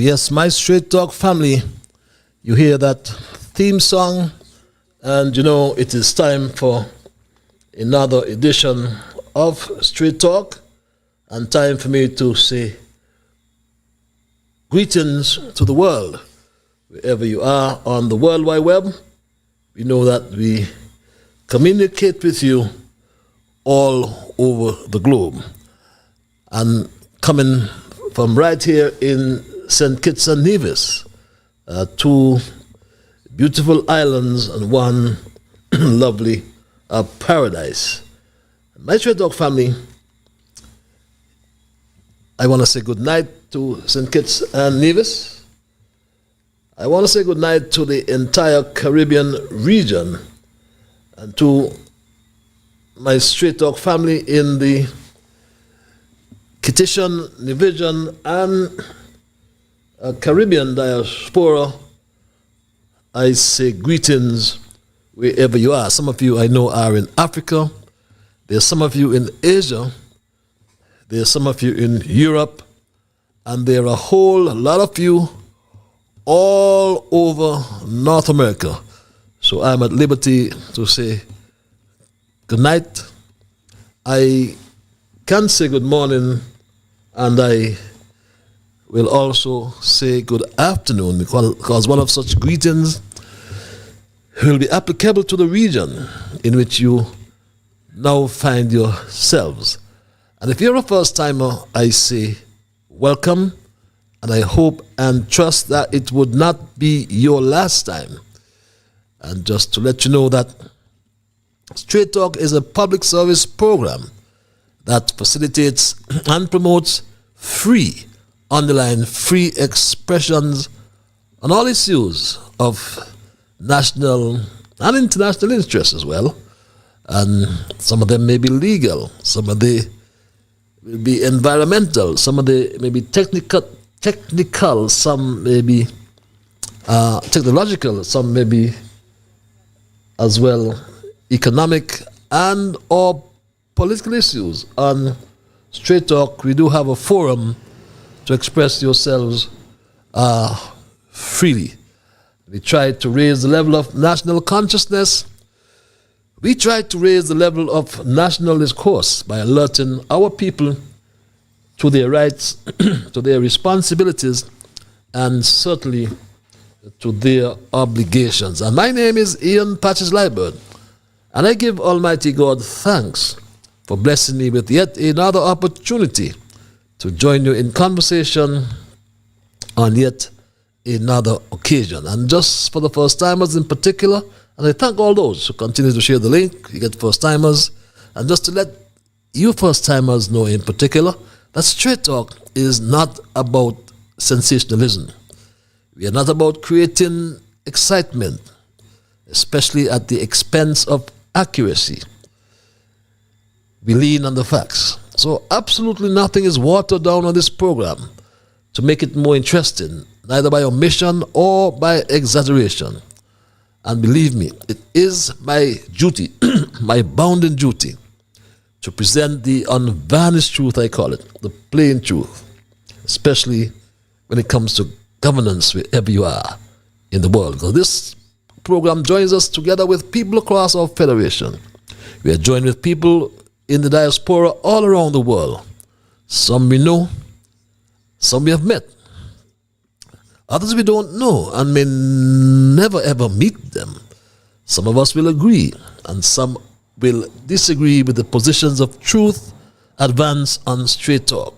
Yes, my Straight Talk family, you hear that theme song, and you know it is time for another edition of Straight Talk, and time for me to say greetings to the world, wherever you are on the World Wide Web. We know that we communicate with you all over the globe. And coming from right here in St. Kitts and Nevis, two beautiful islands and one lovely paradise. My Straight Talk family, I want to say good night to St. Kitts and Nevis. I want to say good night to the entire Caribbean region and to my Straight Talk family in the Kittitian, Nevisian, and Caribbean diaspora. I say greetings wherever you are. Some of you I know are in Africa. There's some of you in Asia. There's some of you in Europe. And there are a whole lot of you all over North America. So I'm at liberty to say good night. I can say good morning, and I will also say good afternoon, because one of such greetings will be applicable to the region in which you now find yourselves. And if you're a first timer, I say welcome, and I hope and trust that it would not be your last time. And just to let you know that Straight Talk is a public service program that facilitates and promotes free, underline free expressions on all issues of national and international interest as well. And some of them may be legal, some of them will be environmental, some of them may be technical, some may be technological, some may be as well economic and or political issues. On Straight Talk, we do have a forum to express yourselves freely. We try to raise the level of national consciousness. We try to raise the level of national discourse by alerting our people to their rights, to their responsibilities, and certainly to their obligations. And my name is Ian Patches Liburd, and I give Almighty God thanks for blessing me with yet another opportunity to join you in conversation on yet another occasion. And just for the first timers in particular, and I thank all those who continue to share the link, you get first timers, and just to let you first timers know in particular that Straight Talk is not about sensationalism. We are not about creating excitement, especially at the expense of accuracy. We lean on the facts. So absolutely nothing is watered down on this program to make it more interesting, neither by omission or by exaggeration. And believe me, it is my duty, my bounden duty, to present the unvarnished truth, I call it, the plain truth, especially when it comes to governance wherever you are in the world. Because this program joins us together with people across our federation. We are joined with people in the diaspora all around the world. Some we know, some we have met. Others we don't know and may never ever meet them. Some of us will agree, and some will disagree with the positions of truth advanced on Straight Talk.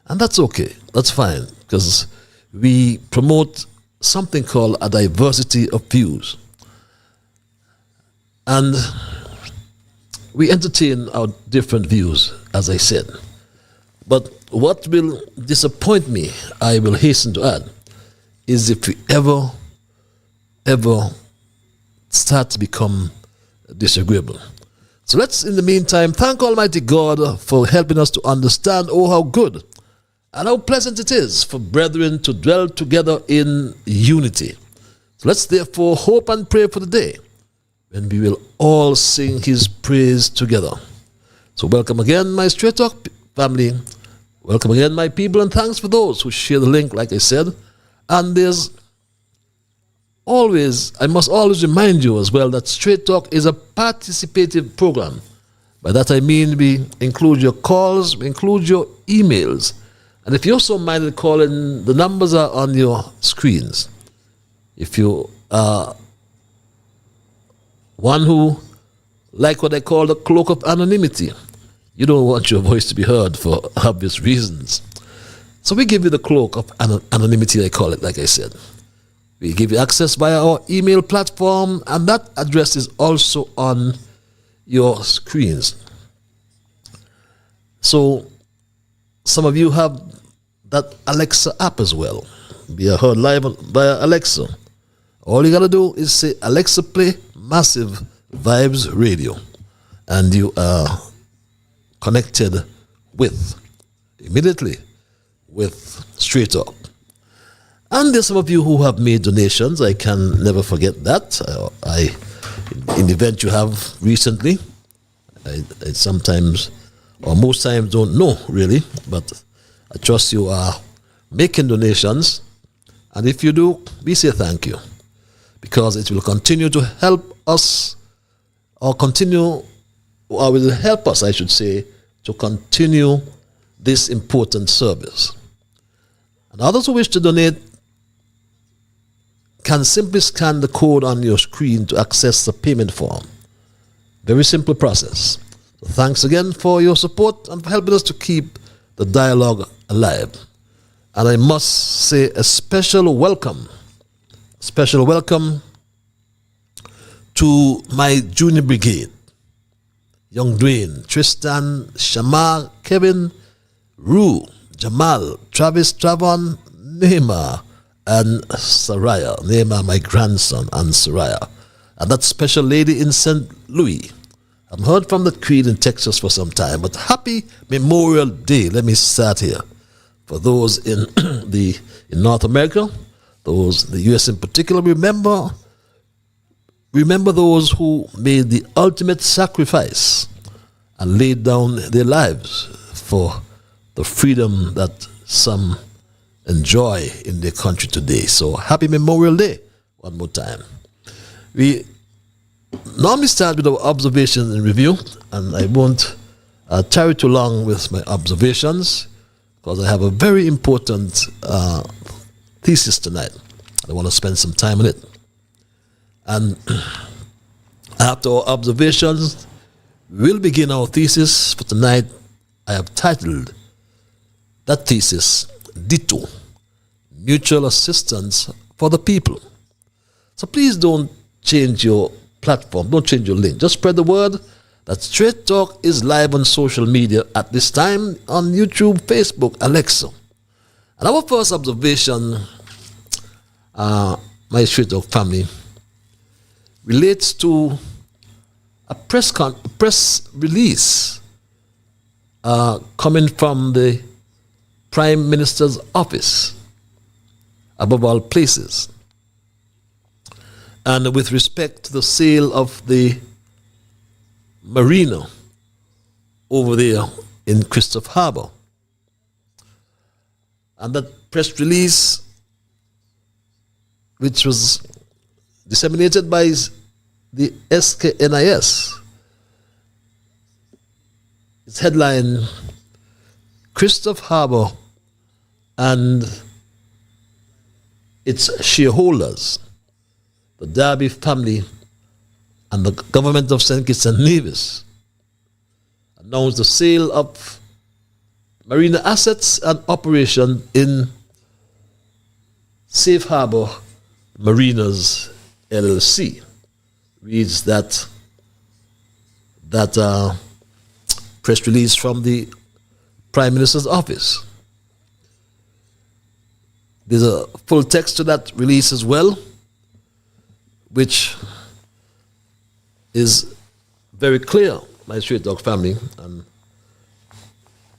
And that's okay, that's fine, because we promote something called a diversity of views. And we entertain our different views, as I said. But what will disappoint me, I will hasten to add, is if we ever start to become disagreeable. So let's, in the meantime, thank Almighty God for helping us to understand, oh, how good and how pleasant it is for brethren to dwell together in unity. So let's therefore hope and pray for the day when we will all sing his praise together. So welcome again, my Straight Talk family. Welcome again, my people, and thanks for those who share the link, like I said. And I must always remind you as well that Straight Talk is a participative program. By that I mean we include your calls, we include your emails. And if you're so minded calling, the numbers are on your screens. If you are one who like what I call the cloak of anonymity, you don't want your voice to be heard for obvious reasons. So we give you the cloak of anonymity, I call it, like I said. We give you access via our email platform, and that address is also on your screens. So some of you have that Alexa app as well. We are heard live via Alexa. All you gotta do is say, Alexa, play Massive Vibes Radio, and you are connected immediately with Straight Talk. And there's some of you who have made donations. I can never forget that. In the event you have recently, I sometimes, or most times, don't know really, but I trust you are making donations. And if you do, we say thank you, because it will continue to help us, or will help us, I should say, to continue this important service. And others who wish to donate can simply scan the code on your screen to access the payment form. Very simple process. So thanks again for your support and for helping us to keep the dialogue alive. And I must say a special welcome to my junior brigade. Young Dwayne, Tristan, Shamar, Kevin, Rue, Jamal, Travis, Travon, Neymar, and Saraya. Neymar, my grandson, and Saraya. And that special lady in St. Louis. I've heard from the Creed in Texas for some time, but happy Memorial Day. Let me start here. For those in North America, those in the US in particular, remember those who made the ultimate sacrifice and laid down their lives for the freedom that some enjoy in their country today. So happy Memorial Day one more time. We normally start with our observations and review, and I won't tarry too long with my observations because I have a very important thesis tonight. I want to spend some time on it. And after our observations, we'll begin our thesis for tonight. I have titled that thesis, DITTO, Mutual Assistance for the People. So please don't change your platform, don't change your link. Just spread the word that Straight Talk is live on social media at this time on YouTube, Facebook, Alexa. And our first observation, my Straight Talk family, relates to a press release coming from the Prime Minister's office, above all places, and with respect to the sale of the marina over there in Christophe Harbour. And that press release, which was disseminated by the SKNIS, its headline, Christophe Harbour and its shareholders, the Derby family and the government of St. Kitts and Nevis, announced the sale of marina assets and operation in Safe Harbour Marinas LLC. Reads that press release from the Prime Minister's office. There's a full text to that release as well, which is very clear, my Straight Talk family, and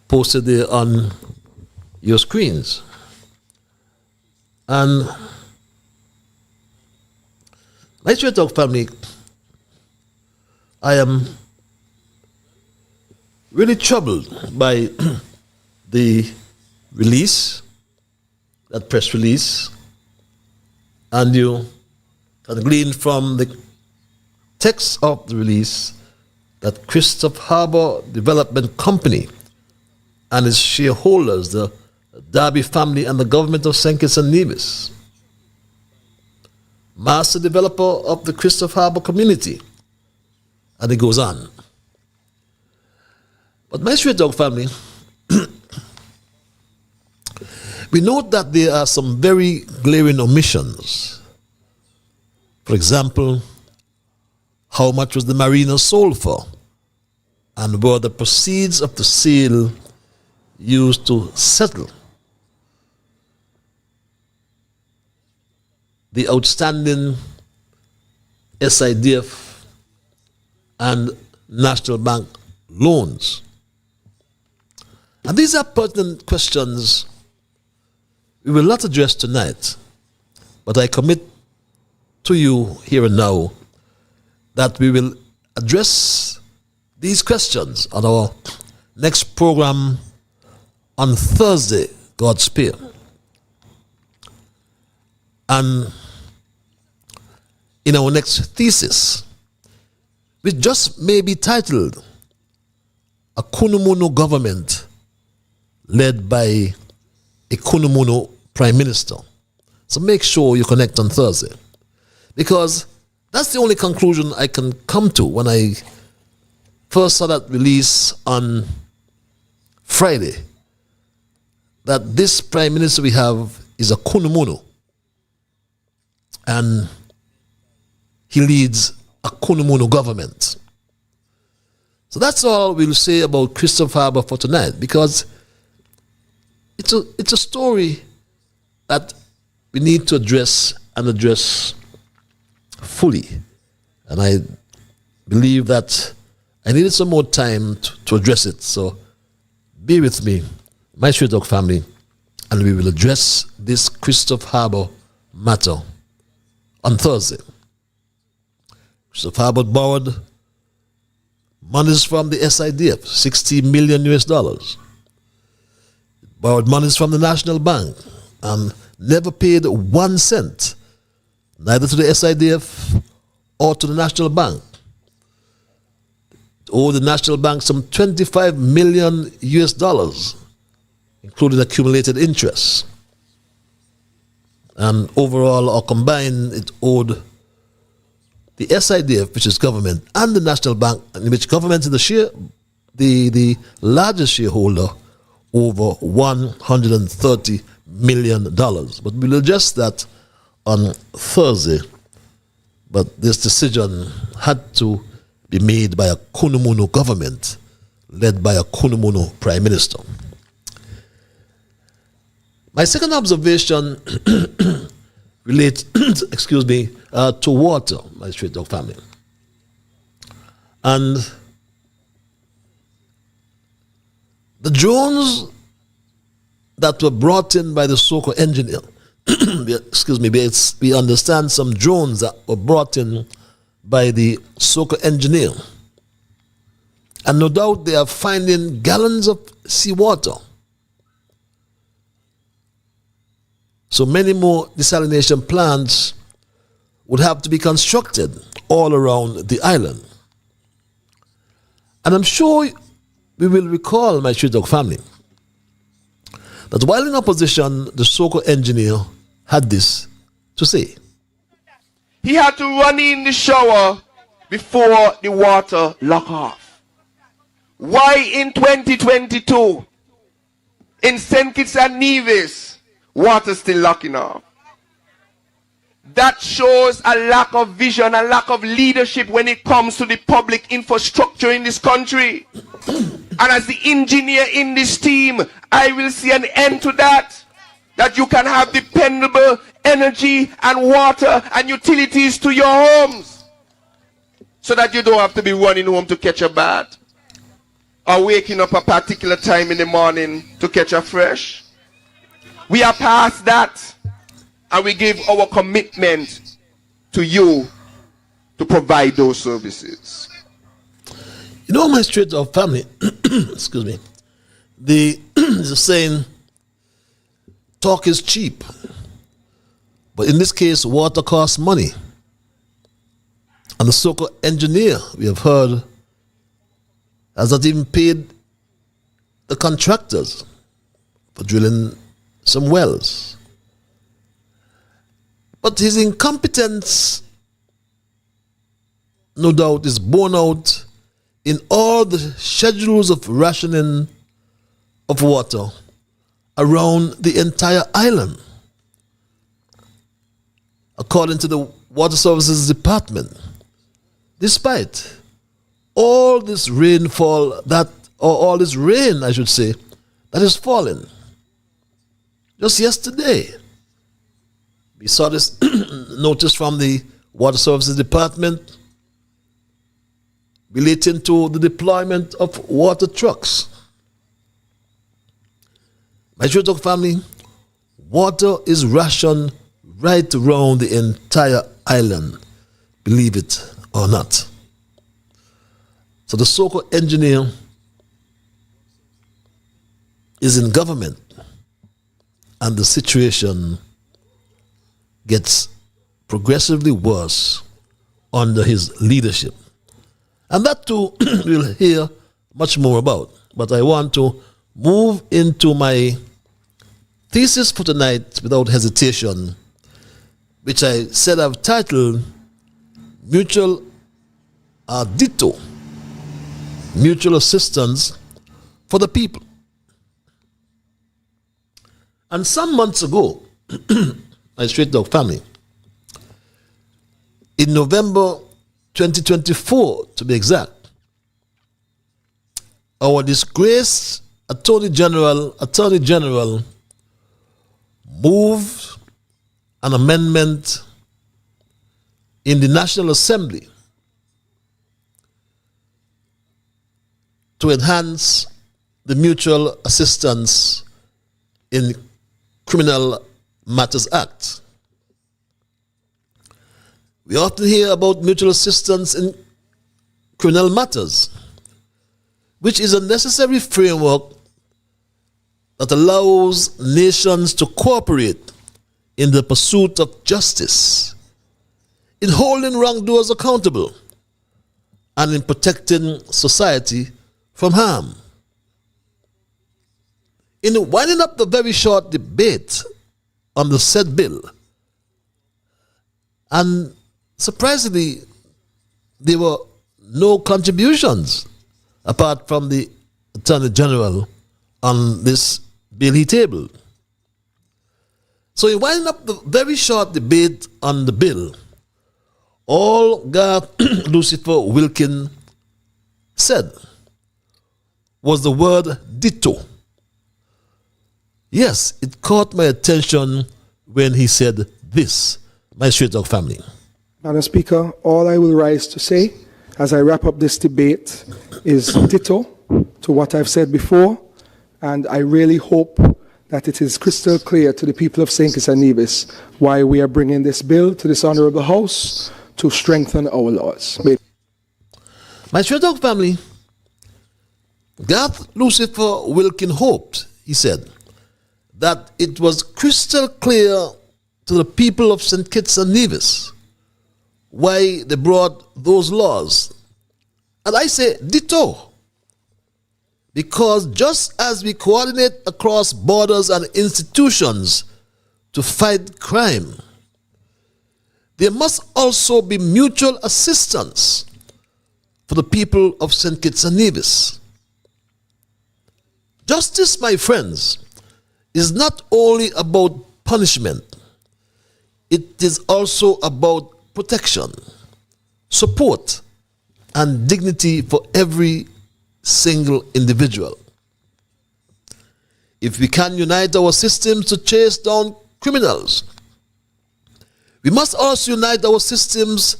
posted there on your screens. And my Straight Talk family, I am really troubled by the release, that press release, And you can glean from the text of the release that Christophe Harbour Development Company and its shareholders, the Darby family and the government of St. Kitts and Nevis, master developer of the Christophe Harbour community, and it goes on. But my Straight Dog family, we note that there are some very glaring omissions. For example, how much was the marina sold for, and were the proceeds of the sale used to settle the outstanding SIDF and National Bank loans. And these are pertinent questions we will not address tonight, but I commit to you here and now that we will address these questions on our next program on Thursday, God's Spear. And in our next thesis, which just may be titled A Kunumuno Government Led by a Kunumuno Prime Minister. So make sure you connect on Thursday, because that's the only conclusion I can come to when I first saw that release on Friday, that this Prime Minister we have is a Kunumuno, and he leads a Kunumuno government. So that's all we'll say about Christophe Harbour for tonight, because it's a story that we need to address and address fully. And I believe that I needed some more time to address it. So be with me, my Straight Dog family, and we will address this Christophe Harbour matter on Thursday. Christophe Harbour borrowed monies from the SIDF, $60 million US. Borrowed monies from the National Bank and never paid 1 cent, neither to the SIDF or to the National Bank. Owed the National Bank some $25 million US, including accumulated interest. And overall, or combined, it owed the SIDF, which is government, and the National Bank, in which government is the largest shareholder, over $130 million. But we'll address that on Thursday. But this decision had to be made by a Kunumuno government led by a Kunumuno Prime Minister. My second observation relates, to water, my Straight Dog family. And the drones that were brought in by the SOCO engineer, we understand some drones that were brought in by the SOCO engineer. And no doubt they are finding gallons of seawater. So many more desalination plants would have to be constructed all around the island. And I'm sure we will recall, my Straight Dog family, that while in opposition, the SOCO engineer had this to say. He had to run in the shower before the water lock off. Why in 2022, in St. Kitts and Nevis, water still locking off? That shows a lack of vision, a lack of leadership when it comes to the public infrastructure in this country. And as the engineer in this team, I will see an end to that. That you can have dependable energy and water and utilities to your homes. So that you don't have to be running home to catch a bath. Or waking up a particular time in the morning to catch a fresh. We are past that. And we give our commitment to you to provide those services. You know, my Straight Dog family, excuse me, there's a saying, talk is cheap, But in this case, water costs money. And the so-called engineer, we have heard, has not even paid the contractors for drilling some wells. But his incompetence, no doubt, is borne out in all the schedules of rationing of water around the entire island. According to the Water Services Department, despite all this rainfall or all this rain, I should say, that is falling. Just yesterday, we saw this notice from the Water Services Department relating to the deployment of water trucks. My Shootok family, water is rationed right around the entire island, believe it or not. So the so-called engineer is in government, and the situation gets progressively worse under his leadership. And that too we'll hear much more about. But I want to move into my thesis for tonight without hesitation, which I said I've titled Mutual DITTO, Mutual Assistance for the People. And some months ago, my Straight Dog family, in November 2024 to be exact, our disgraced Attorney General moved an amendment in the National Assembly to enhance the Mutual Assistance in Criminal Matters Act. We often hear about mutual assistance in criminal matters, which is a necessary framework that allows nations to cooperate in the pursuit of justice, in holding wrongdoers accountable, and in protecting society from harm. In winding up the very short debate on the said bill, and surprisingly, there were no contributions apart from the Attorney General on this bill he tabled. So in winding up the very short debate on the bill, all Garth Lucifer Wilkin said was the word ditto. Yes, it caught my attention when he said this, my Straight Dog family. Madam Speaker, all I will rise to say as I wrap up this debate is ditto to what I've said before, and I really hope that it is crystal clear to the people of St. Kitts and Nevis why we are bringing this bill to this honorable House to strengthen our laws. My Straight Dog family, Garth Lucifer Wilkin hoped, he said, that it was crystal clear to the people of St. Kitts and Nevis why they brought those laws. And I say ditto, because just as we coordinate across borders and institutions to fight crime, there must also be mutual assistance for the people of St. Kitts and Nevis. Justice, my friends, is not only about punishment, it is also about protection, support, and dignity for every single individual. If we can unite our systems to chase down criminals, we must also unite our systems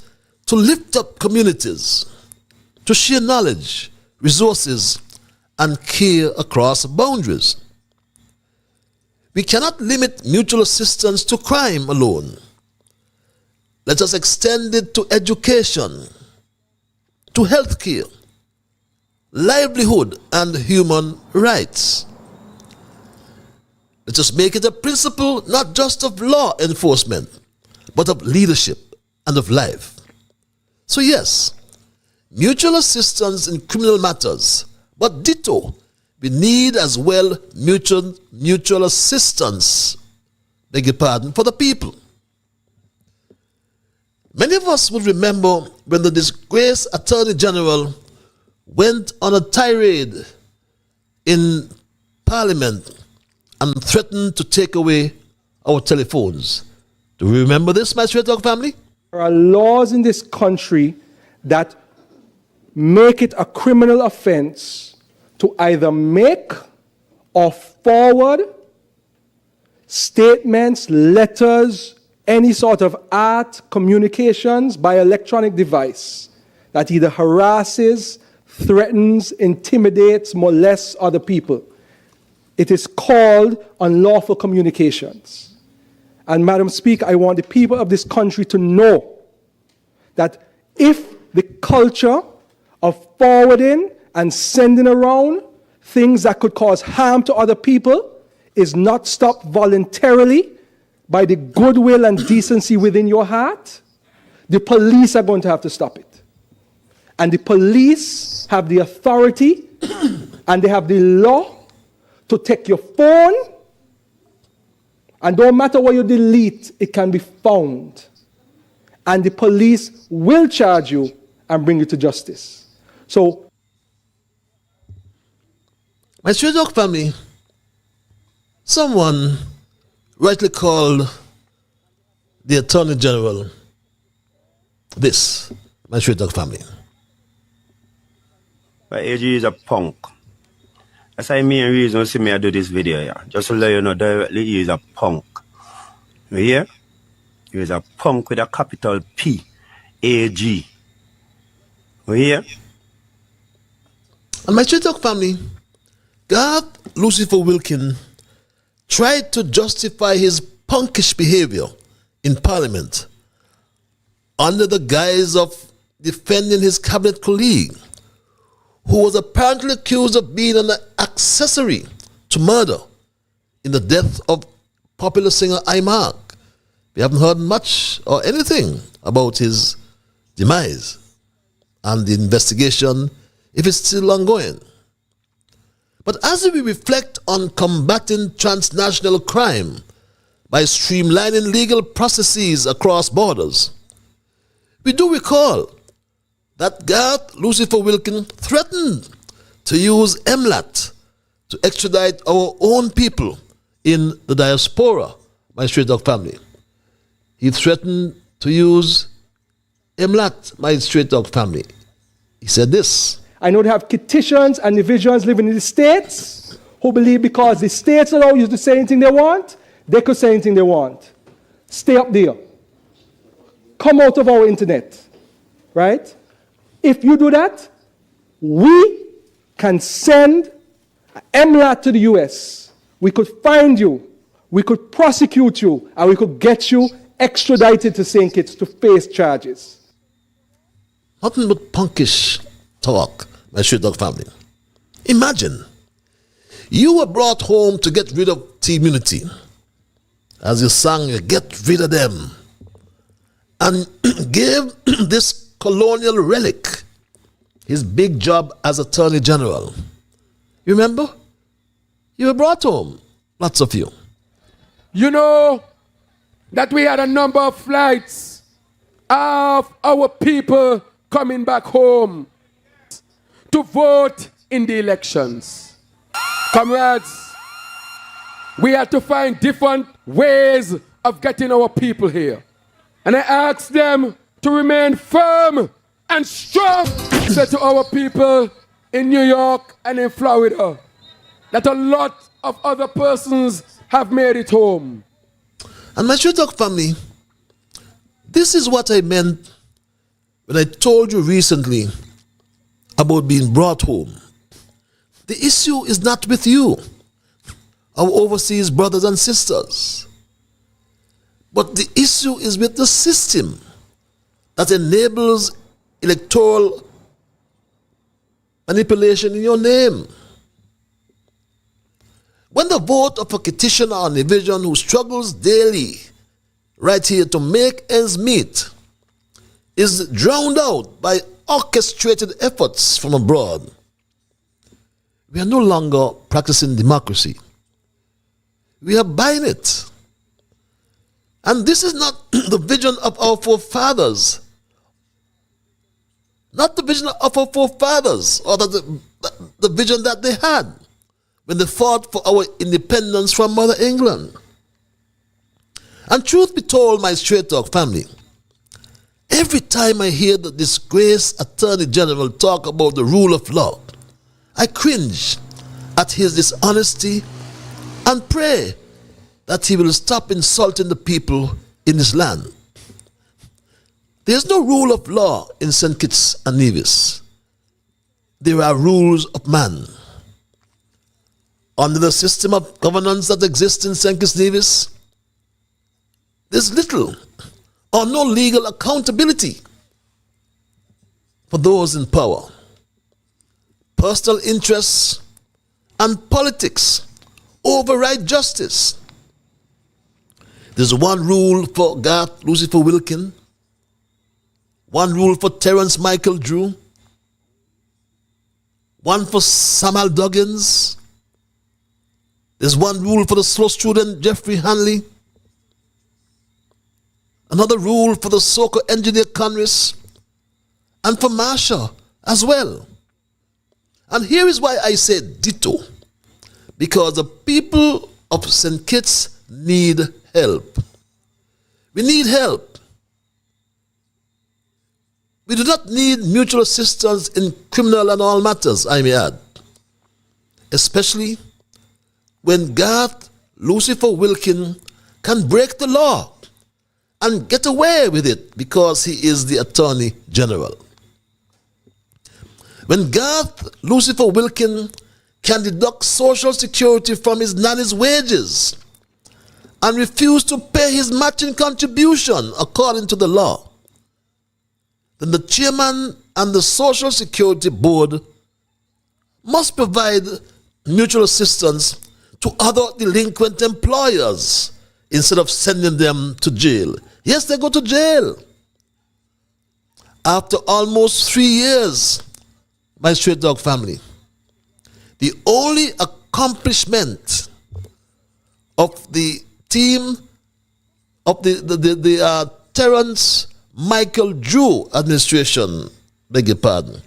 to lift up communities, to share knowledge, resources, and care across boundaries. We cannot limit mutual assistance to crime alone. Let us extend it to education, to healthcare, livelihood, and human rights. Let us make it a principle not just of law enforcement, but of leadership and of life. So yes, mutual assistance in criminal matters, but ditto, we need as well mutual assistance, beg your pardon, for the people. Many of us would remember when the disgraced Attorney General went on a tirade in Parliament and threatened to take away our telephones. Do we remember this, my straight talk family? There are laws in this country that make it a criminal offense to either make or forward statements, letters, any sort of art, communications by electronic device that either harasses, threatens, intimidates, molests other people. It is called unlawful communications. And Madam Speaker, I want the people of this country to know that if the culture of forwarding and sending around things that could cause harm to other people is not stopped voluntarily by the goodwill and decency within your heart, the police are going to have to stop it. And the police have the authority and they have the law to take your phone, and no matter what you delete, it can be found. And the police will charge you and bring you to justice. So, my straight talk family, someone rightly called the Attorney General this, my straight talk family. But AG is a punk. That's the main reason you see me I do this video here. Just to let you know directly, he is a punk. You hear? He is a punk with a capital P. AG. You hear? And my straight talk family, Garth Lucifer Wilkin tried to justify his punkish behavior in Parliament under the guise of defending his cabinet colleague, who was apparently accused of being an accessory to murder in the death of popular singer Imark. We haven't heard much or anything about his demise and the investigation, if it's still ongoing. But as we reflect on combating transnational crime by streamlining legal processes across borders, we do recall that Garth Lucifer Wilkin threatened to use MLAT to extradite our own people in the diaspora, my straight dog family. He threatened to use MLAT, my straight dog family. He said this. I know they have Kititians and Nevisians living in the States who believe because the States allow you to say anything they want, they could say anything they want. Stay up there. Come out of our internet, right? If you do that, we can send MLAT to the US. We could find you, we could prosecute you, and we could get you extradited to St. Kitts to face charges. Nothing but punkish talk, my straight dog family. Imagine, you were brought home to get rid of T-Immunity. As you sang, you get rid of them. And gave this colonial relic his big job as Attorney General. You remember? You were brought home, lots of you. You know that we had a number of flights of our people coming back home to vote in the elections. Comrades, we had to find different ways of getting our people here. And I asked them to remain firm and strong. I said to our people in New York and in Florida that a lot of other persons have made it home. And my straight talk family, this is what I meant when I told you recently about being brought home. The issue is not with you, our overseas brothers and sisters. But the issue is with the system that enables electoral manipulation in your name. When the vote of a Kititian or Nevisian who struggles daily right here to make ends meet is drowned out by orchestrated efforts from abroad. We are no longer practicing democracy. We are buying it. And this is not the vision of our forefathers. Not the vision of our forefathers, or the vision that they had when they fought for our independence from Mother England. And truth be told, my straight talk family, every time I hear the disgraced Attorney General talk about the rule of law, I cringe at his dishonesty and pray that he will stop insulting the people in this land. There is no rule of law in St. Kitts and Nevis. There are rules of man. Under the system of governance that exists in St. Kitts and Nevis, there's little or no legal accountability for those in power. Personal interests and politics override justice. There's one rule for Garth Lucifer Wilkin, one rule for Terence Michael Drew, one for Samuel Duggins. There's one rule for the slow student Jeffrey Hanley, another rule for the soccer engineer Conris, and for Marsha as well. And here is why I say ditto, because the people of St. Kitts need help. We need help. We do not need mutual assistance in criminal and all matters, I may add. Especially when Garth Lucifer Wilkin can break the law and get away with it because he is the Attorney General. When Garth Lucifer Wilkin can deduct Social Security from his nanny's wages and refuse to pay his matching contribution according to the law, then the chairman and the Social Security Board must provide mutual assistance to other delinquent employers instead of sending them to jail. Yes, they go to jail. After almost 3 years, my straight dog family, the only accomplishment of the team of the Terence Michael Drew administration, beg your pardon,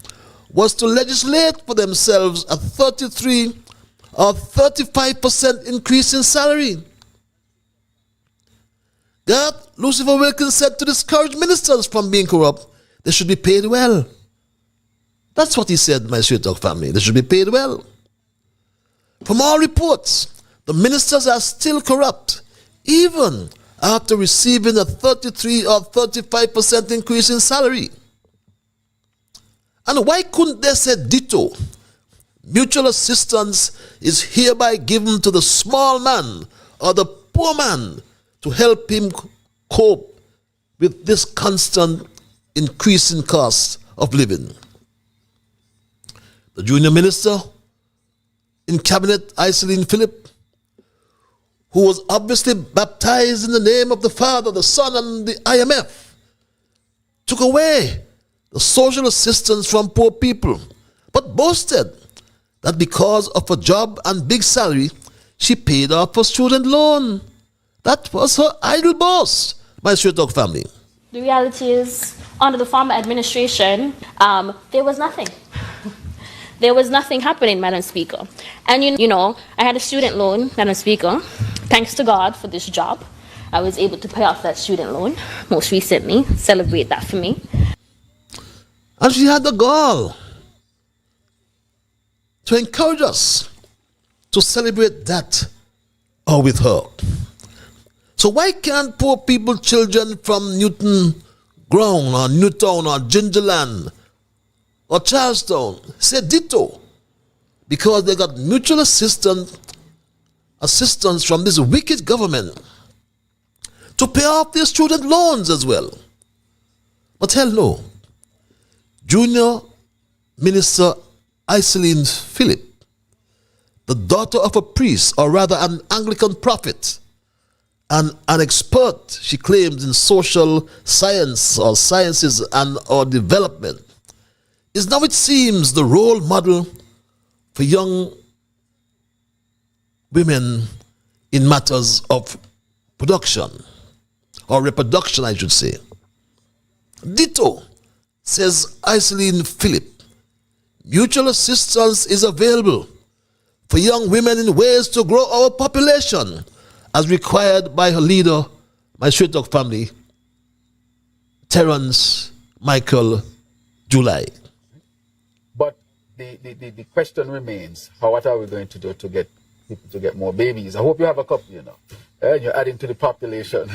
was to legislate for themselves a 33 or 35% increase in salary. Garth Lucifer Wilkins said to discourage ministers from being corrupt, they should be paid well. That's what he said, my straight dog family. They should be paid well. From all reports, the ministers are still corrupt, even after receiving a 33 or 35% increase in salary. And why couldn't they say ditto? Mutual assistance is hereby given to the small man or the poor man to help him cope with this constant increasing cost of living. The junior minister in cabinet, Iselin Philip, who was obviously baptized in the name of the Father, the Son, and the IMF, took away the social assistance from poor people, but boasted that because of a job and big salary, she paid off her student loan. That was her idle boast, my straight dog family. The reality is, under the former administration, there was nothing. There was nothing happening, Madam Speaker. And you know, I had a student loan, Madam Speaker. Thanks to God for this job, I was able to pay off that student loan most recently. Celebrate that for me. And she had the gall to encourage us to celebrate that or with her. So why can't poor people, children from Newton Ground or Newtown or Gingerland or Charlestown say ditto? Because they got mutual assistance from this wicked government to pay off their student loans as well. But hell no. Junior Minister Iselin Philip, the daughter of a priest, or rather an Anglican prophet, an expert, she claims, in social science or sciences and or development, is now, it seems, the role model for young women in matters of production, or reproduction, I should say. Ditto, says Iselin Philip, mutual assistance is available for young women in ways to grow our population, as required by her leader, my Straight Talk family, Terence Michael July. But the question remains, what are we going to do to get people to get more babies? I hope you have a couple, and you're adding to the population.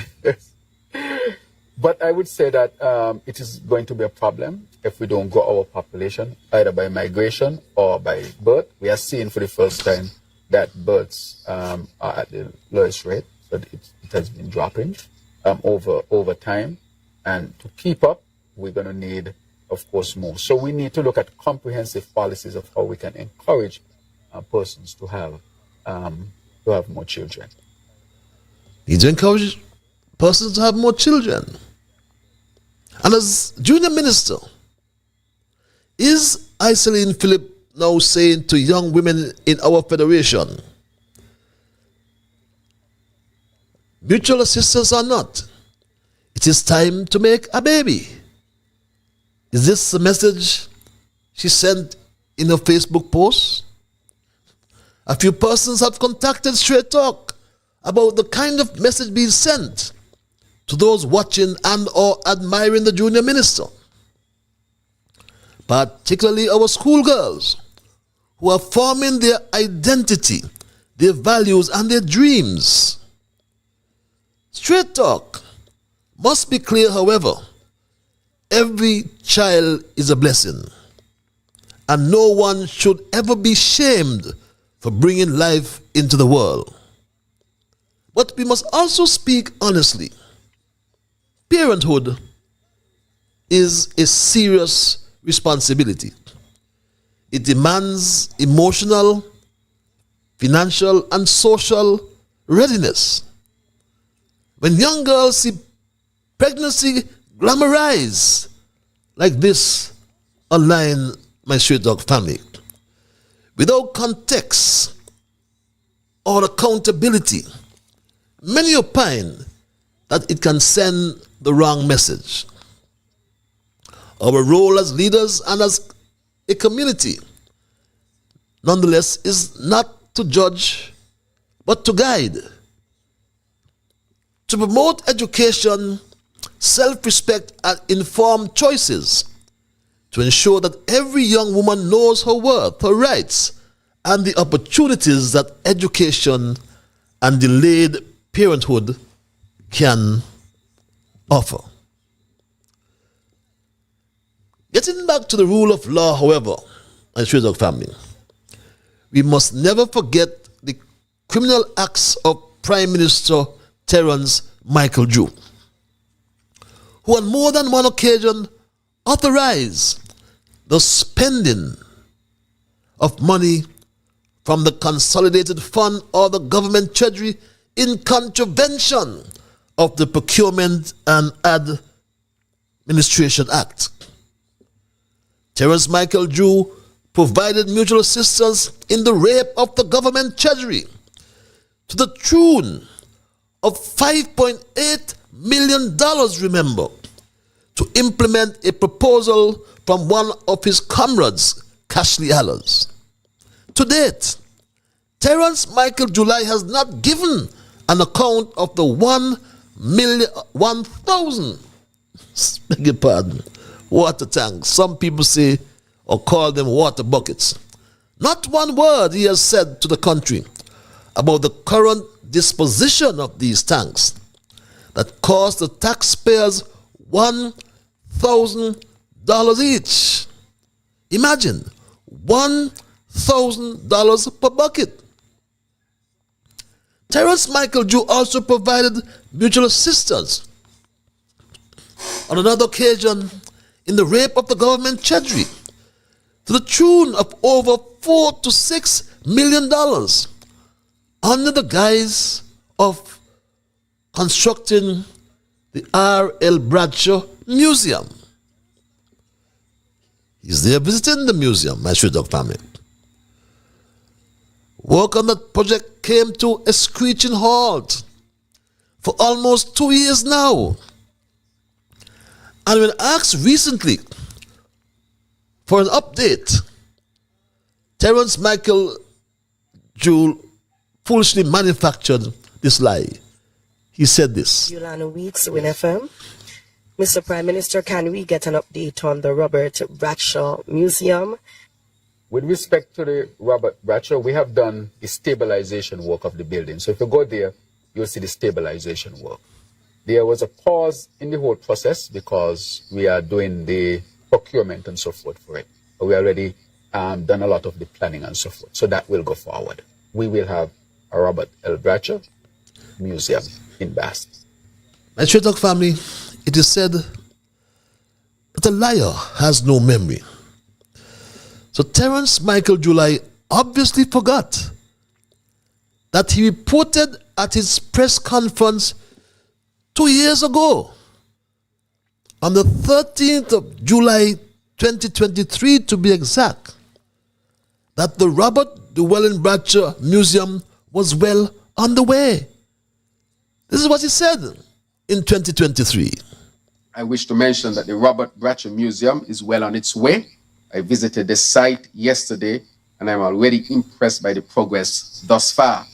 But I would say that it is going to be a problem if we don't grow our population, either by migration or by birth. We are seeing for the first time that births are at the lowest rate, so it has been dropping over time. And to keep up, we're going to need, of course, more. So we need to look at comprehensive policies of how we can encourage persons to have more children. Need to encourage persons to have more children. And as junior minister, is Iselin Philip now saying to young women in our federation, mutual assistance or not, it is time to make a baby? Is this the message she sent in her Facebook post? A few persons have contacted Straight Talk about the kind of message being sent to those watching and or admiring the junior minister, particularly our schoolgirls who are forming their identity, their values and their dreams. Straight Talk must be clear, however, every child is a blessing, and no one should ever be shamed for bringing life into the world. But we must also speak honestly. Parenthood is a serious responsibility. It demands emotional, financial, and social readiness. When young girls see pregnancy glamorized like this online, my Straight Talk family, without context or accountability, many opine that it can send the wrong message. Our role as leaders and as a community, nonetheless, is not to judge, but to guide. To promote education, self-respect, and informed choices. To ensure that every young woman knows her worth, her rights, and the opportunities that education and delayed parenthood can offer. Getting back to the rule of law, however, and Straight Talk family, we must never forget the criminal acts of Prime Minister Terence Michael Drew, who on more than one occasion authorized the spending of money from the Consolidated Fund or the government treasury in contravention of the Procurement and Administration Act. Terence Michael Drew provided mutual assistance in the rape of the government treasury to the tune of $5.8 million, remember, to implement a proposal from one of his comrades, Cashley Allers. To date, Terence Michael July has not given an account of the 1,000, beg your pardon, water tanks. Some people say or call them water buckets. Not one word he has said to the country about the current disposition of these tanks that cost the taxpayers $1,000 each. Imagine, $1,000 per bucket. Terence Michael Drew also provided mutual assistance on another occasion in the rape of the government treasury to the tune of over $4 to $6 million under the guise of constructing the R.L. Bradshaw Museum. He's there visiting the museum, my Street Dog family. Work on that project came to a screeching halt for almost 2 years now. And when asked recently for an update, Terence Michael Jewell foolishly manufactured this lie. He said this. Yolanda Weeks, Win FM. Mr. Prime Minister, can we get an update on the Robert Bradshaw Museum? With respect to the Robert Bradshaw, we have done the stabilization work of the building. So if you go there, you'll see the stabilization work. There was a pause in the whole process because we are doing the procurement and so forth for it. But we already done a lot of the planning and so forth. So that will go forward. We will have a Robert L. Bradshaw Museum in Bath. My Street Dog family, it is said that a liar has no memory. So Terence Michael Jewell obviously forgot that he reported at his press conference 2 years ago, on the 13th of July 2023 to be exact, that the Robert Llewellyn Bradshaw Museum was well on the way. This is what he said in 2023. I wish to mention that the Robert Bradshaw Museum is well on its way. I visited the site yesterday and I'm already impressed by the progress thus far.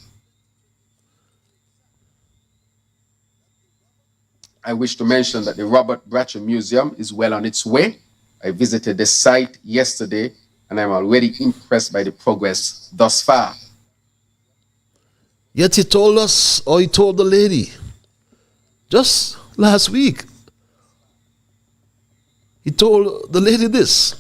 I wish to mention that the Robert Bradshaw Museum is well on its way. I visited the site yesterday and I'm already impressed by the progress thus far. Yet he told us, or he told the lady, just last week, he told the lady this.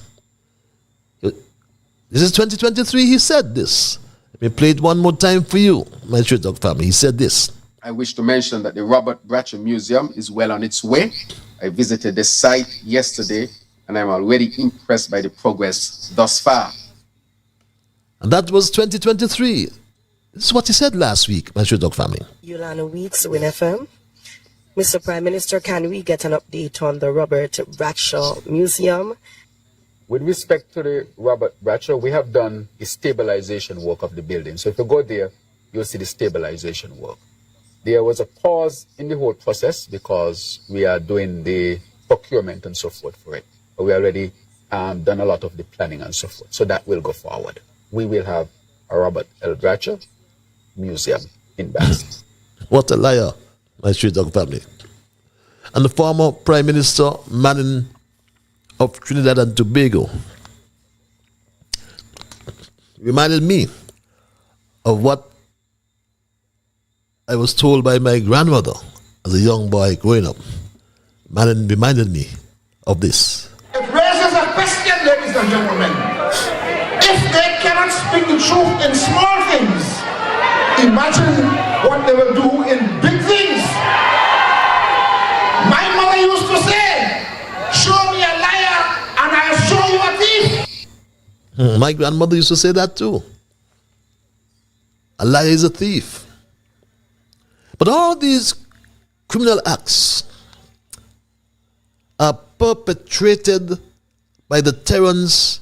This is 2023, he said this. Let me play it one more time for you, my Street Dog family. He said this. I wish to mention that the Robert Bradshaw Museum is well on its way. I visited the site yesterday and I'm already impressed by the progress thus far. And that was 2023. This is what he said last week, my Street Dog family. Yolanda Weeks, Win FM. Mr. Prime Minister, can we get an update on the Robert Bradshaw Museum? With respect to the Robert Bradshaw, we have done the stabilization work of the building. So if you go there, you'll see the stabilization work. There was a pause in the whole process because we are doing the procurement and so forth for it. But we already done a lot of the planning and so forth. So that will go forward. We will have a Robert L. Bradshaw Museum in Bath. What a liar, my Street Dog family. And the former Prime Minister Manning of Trinidad and Tobago reminded me of what I was told by my grandmother as a young boy growing up. Manning reminded me of this. It raises a question, ladies and gentlemen. If they cannot speak the truth in small things, imagine what they will do in big things. My mother used to say, show me a liar and I'll show you a thief. My grandmother used to say that too. A liar is a thief. But all these criminal acts are perpetrated by the Terence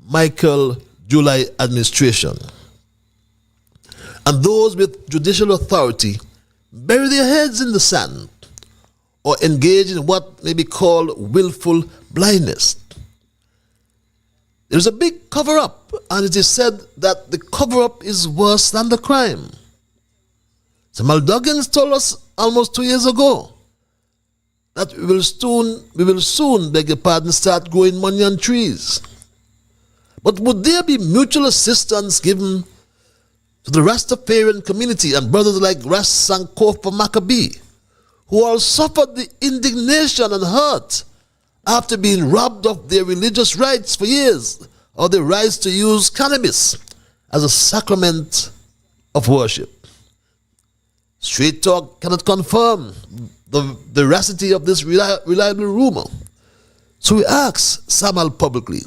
Michael Jewell administration. And those with judicial authority bury their heads in the sand or engage in what may be called willful blindness. There's a big cover-up, and it is said that the cover-up is worse than the crime. Samuel Duggins told us almost 2 years ago that we will soon, beg your pardon, start growing money on trees. But would there be mutual assistance given to the Rastafarian community and brothers like Ras Sankofa Maccabee, who all suffered the indignation and hurt after being robbed of their religious rights for years, or the rights to use cannabis as a sacrament of worship? Straight Talk cannot confirm the veracity of this reliable rumor. So we ask Samal publicly,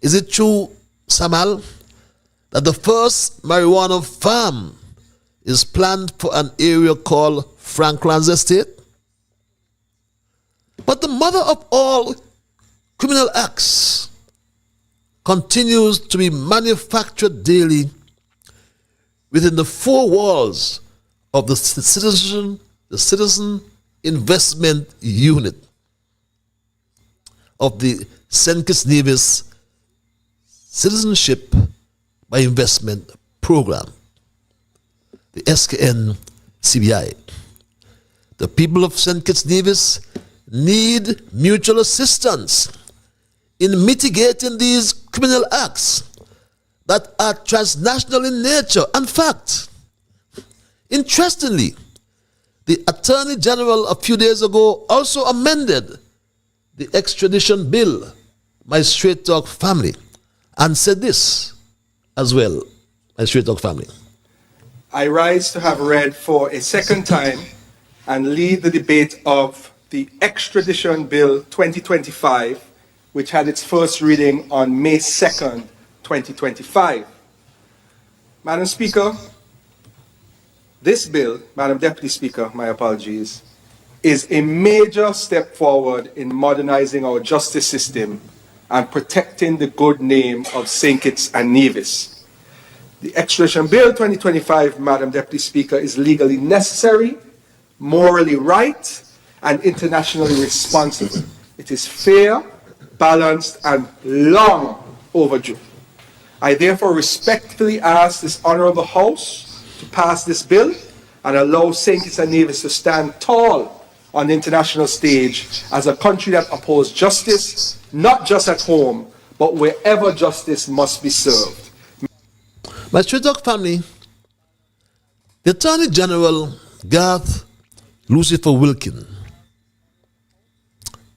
is it true, Samal, that the first marijuana farm is planned for an area called Frankland's Estate. But the mother of all criminal acts continues to be manufactured daily within the four walls of the citizen investment unit of the St. Kitts Nevis Citizenship by Investment Program, the SKN CBI. The people of St. Kitts Nevis need mutual assistance in mitigating these criminal acts that are transnational in nature. In fact, interestingly, the Attorney General a few days ago also amended the extradition bill, my Straight Talk family, and said this as well, my Straight Talk family. I rise to have read for a second time and lead the debate of the Extradition Bill 2025, which had its first reading on May 2nd, 2025. Madam Speaker, this bill, Madam Deputy Speaker, my apologies, is a major step forward in modernizing our justice system and protecting the good name of St. Kitts and Nevis. The Extradition Bill 2025, Madam Deputy Speaker, is legally necessary, morally right, and internationally responsible. It is fair, balanced, and long overdue. I therefore respectfully ask this honorable House to pass this bill and allow St. Kitts and Nevis to stand tall on the international stage as a country that upholds justice, not just at home, but wherever justice must be served. My Straight Talk family, the Attorney General, Garth Lucifer Wilkin,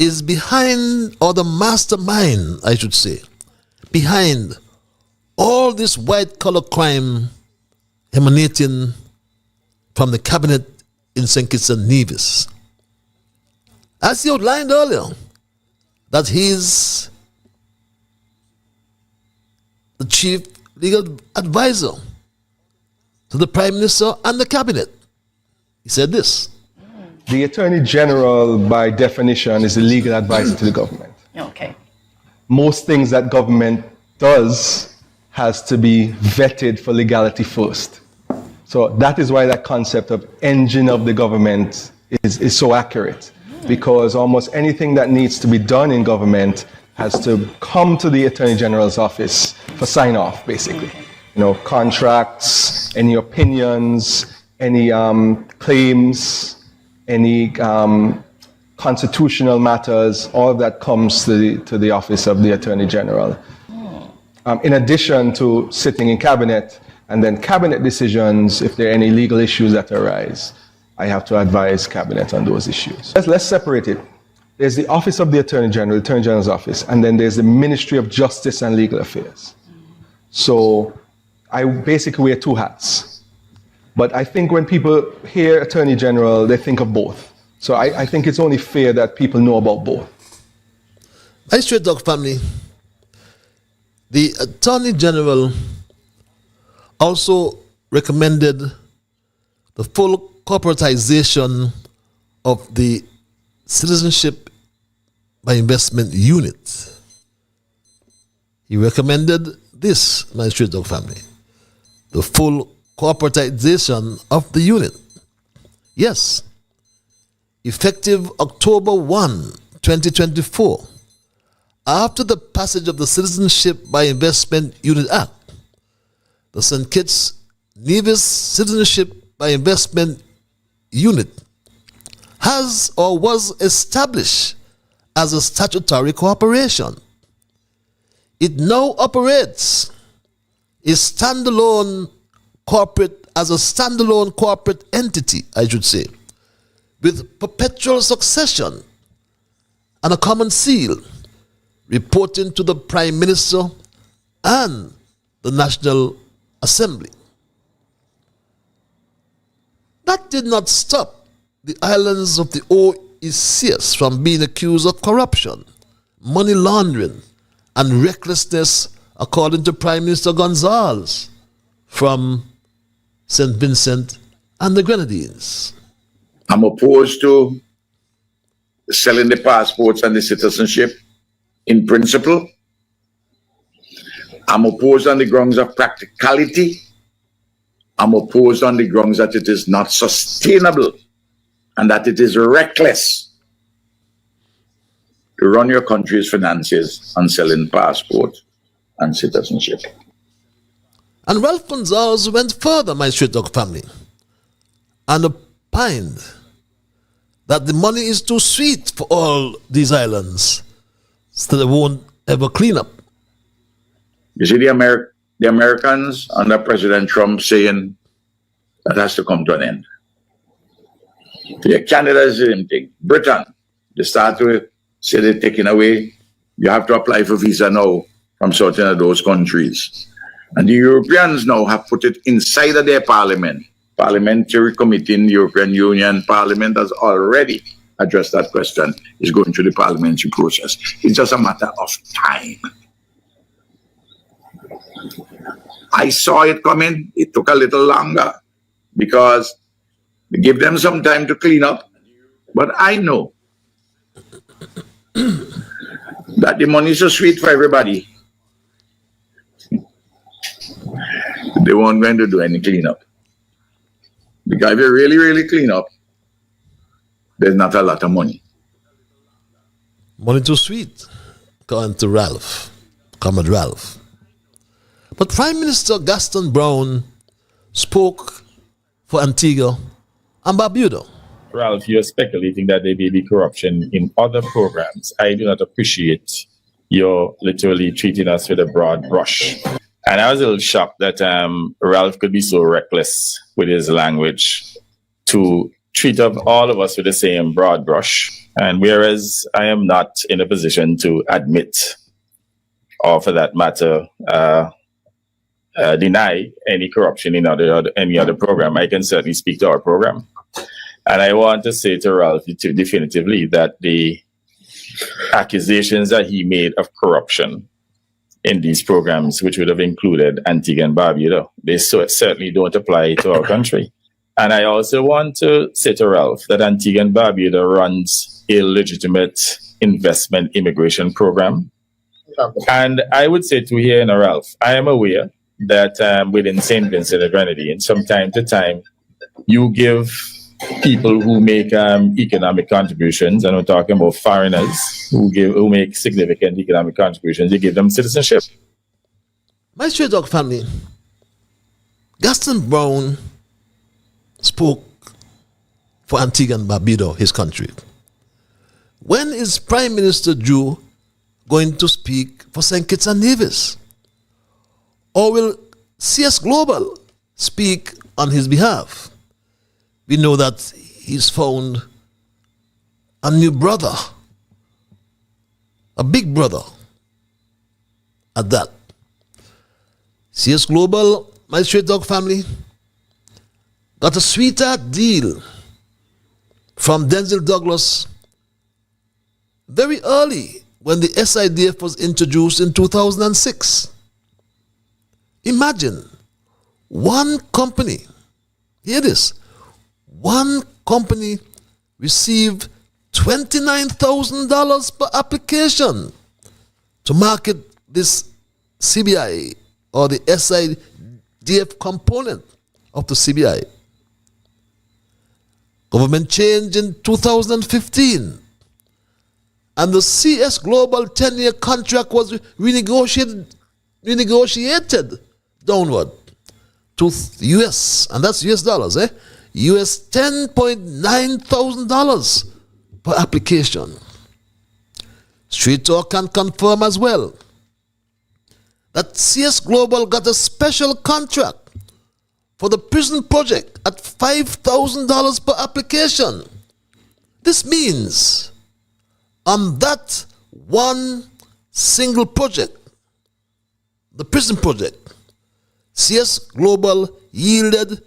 is behind, or the mastermind, I should say, behind all this white-collar crime emanating from the cabinet in St. Kitts and Nevis. As he outlined earlier, that he's the chief legal advisor to the Prime Minister and the cabinet. He said this. The Attorney General, by definition, is the legal advisor to the government. Okay. Most things that government does has to be vetted for legality first. So that is why that concept of engine of the government is so accurate, because almost anything that needs to be done in government has to come to the Attorney General's office for sign-off, basically. You know, contracts, any opinions, any claims, any constitutional matters, all of that comes to the office of the Attorney General. In addition to sitting in cabinet, and then cabinet decisions, if there are any legal issues that arise, I have to advise cabinet on those issues. Let's separate it. There's the office of the Attorney General, the Attorney General's office, and then there's the Ministry of Justice and Legal Affairs. So I basically wear two hats. But I think when people hear Attorney General, they think of both. So I think it's only fair that people know about both. My Straight Talk family, the Attorney General also recommended the full corporatization of the Citizenship by Investment Unit. He recommended this, my Straight Talk family, the full corporatization of the unit. Yes, effective October 1, 2024, after the passage of the Citizenship by Investment Unit Act, the St. Kitts Nevis Citizenship by Investment Unit has or was established as a statutory corporation. It now operates as a standalone corporate entity, I should say, with perpetual succession and a common seal, reporting to the Prime Minister and the National Assembly. That did not stop the islands of the OECS from being accused of corruption, money laundering, and recklessness, according to Prime Minister Gonzalez, from St. Vincent and the Grenadines. I'm opposed to selling the passports and the citizenship in principle. I'm opposed on the grounds of practicality. I'm opposed on the grounds that it is not sustainable and that it is reckless to run your country's finances on selling passport and citizenship. And Ralph Gonzalez went further, my straight dog family, and opined that the money is too sweet for all these islands, so they won't ever clean up. You see, the Americans under President Trump saying that has to come to an end. Yeah, Canada is the same thing. Britain, they start to say they're taking away. You have to apply for visa now from certain of those countries. And the Europeans now have put it inside of their parliament. Parliamentary committee in the European Union, Parliament has already addressed that question. It's going through the parliamentary process. It's just a matter of time. I saw it coming. It took a little longer because they give them some time to clean up. But I know that the money is so sweet for everybody. They weren't going to do any cleanup. Because if you really, really clean up, there's not a lot of money. Money too sweet, according to Ralph, Comrade Ralph. But Prime Minister Gaston Brown spoke for Antigua and Barbuda. Ralph, you're speculating that there may be corruption in other programs. I do not appreciate your literally treating us with a broad brush. And I was a little shocked that Ralph could be so reckless with his language to treat of all of us with the same broad brush. And whereas I am not in a position to admit, or for that matter, deny any corruption in any other program, I can certainly speak to our program. And I want to say to Ralph definitively that the accusations that he made of corruption in these programs, which would have included Antigua and Barbuda, they certainly don't apply to our country. And I also want to say to Ralph that Antigua and Barbuda runs a legitimate investment immigration program. And I would say to here, Ralph, I am aware that within St. Vincent and Grenadines, from time to time, you give people who make economic contributions, and we're talking about foreigners who make significant economic contributions, you give them citizenship. My straight dog family, Gaston Brown spoke for Antigua and Barbuda, his country. When is Prime Minister Drew going to speak for St. Kitts and Nevis? Or will CS Global speak on his behalf? We know that he's found a new brother, a big brother at that. CS Global, my straight dog family, got a sweetheart deal from Denzel Douglas very early when the SIDF was introduced in 2006. Imagine one company, hear this, one company received $29,000 per application to market this CBI or the SIDF component of the CBI. Government change in 2015 and the CS Global 10-year contract was renegotiated downward to US, and that's US dollars, US $10.9 thousand per application. Street Talk can confirm as well that CS Global got a special contract for the prison project at $5,000 per application. This means on that one single project, the prison project, CS Global yielded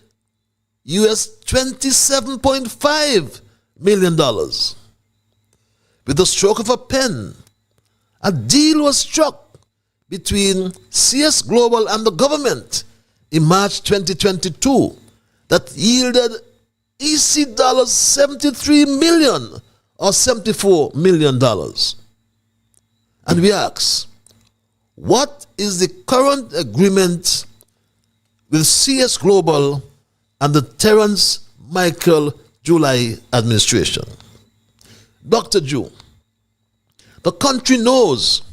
US $27.5 million. With the stroke of a pen, a deal was struck between CS Global and the government in March 2022 that yielded EC dollars 73 million or $74 million. And we ask, what is the current agreement with CS Global and the Terence Michael July administration? Dr. Jew, the country knows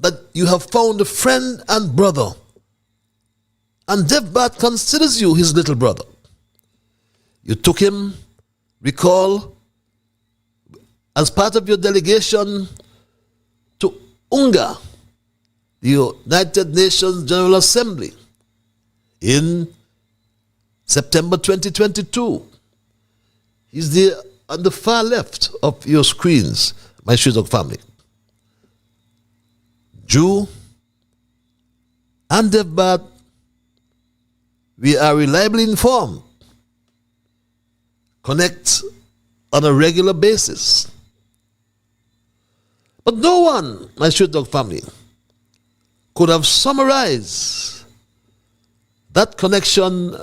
that you have found a friend and brother, and DevBat considers you his little brother. You took him, recall, as part of your delegation to UNGA, the United Nations General Assembly, in September 2022. He's there on the far left of your screens, my Shizok family. Jew and DevBat, we are reliably informed, connect on a regular basis. But no one, my Shizok family, could have summarized that connection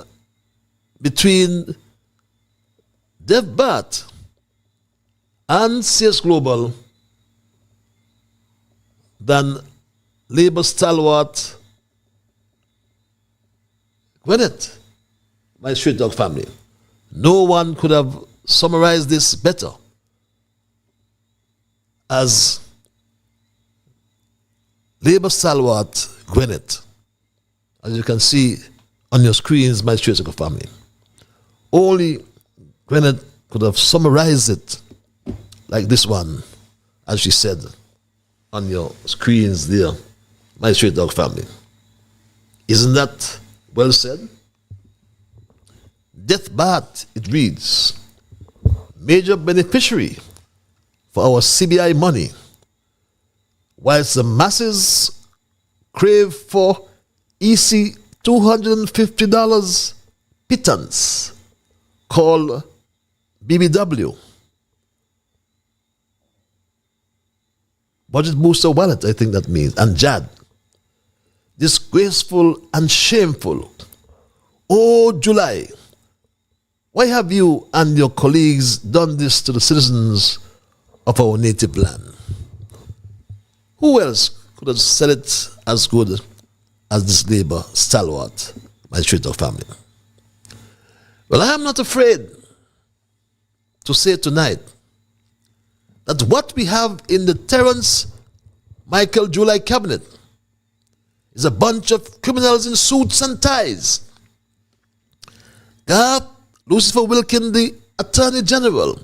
between DevBat and CS Global than Labour stalwart Gwyneth, my street dog family. No one could have summarized this better as Labour stalwart Gwyneth. As you can see on your screens, my street dog family. Only Gwyneth could have summarized it like this one, as she said on your screens there, my street dog family. Isn't that well said? DeathBat, it reads, major beneficiary for our CBI money, whilst the masses crave for EC $250 pittance called BBW. Budget Booster Wallet, I think that means, and JAD. Disgraceful and shameful. Oh, July, why have you and your colleagues done this to the citizens of our native land? Who else could have said it as good as this Labour stalwart, my street dog family? Well, I am not afraid to say tonight that what we have in the Terence Michael July cabinet is a bunch of criminals in suits and ties. Garth Lucifer Wilkin, the Attorney General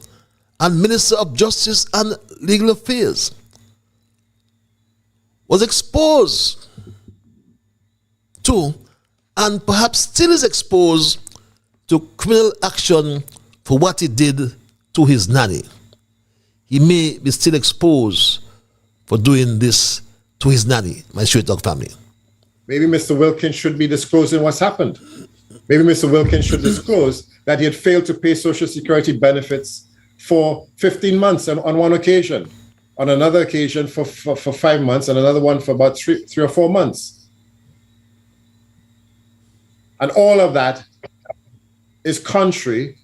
and Minister of Justice and Legal Affairs, was exposed to, and perhaps still is exposed to, criminal action for what he did to his nanny. He may be still exposed for doing this to his nanny, my straight dog family. Maybe Mr. Wilkins should be disclosing what's happened. Maybe Mr. Wilkins should disclose that he had failed to pay Social Security benefits for 15 months on one occasion, on another occasion for 5 months, and another one for about three or 4 months. And all of that is contrary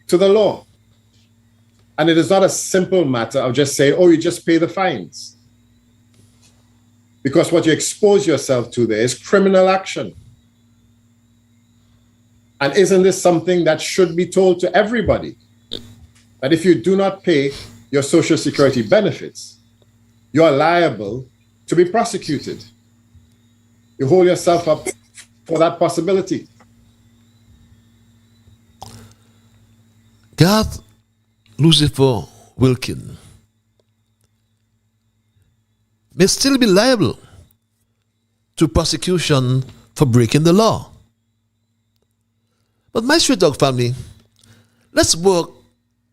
to the law. And it is not a simple matter of just saying, oh, you just pay the fines. Because what you expose yourself to there is criminal action. And isn't this something that should be told to everybody? That if you do not pay your Social Security benefits, you are liable to be prosecuted. You hold yourself up for that possibility. Garth Lucifer Wilkin may still be liable to prosecution for breaking the law. But my street dog family, let's work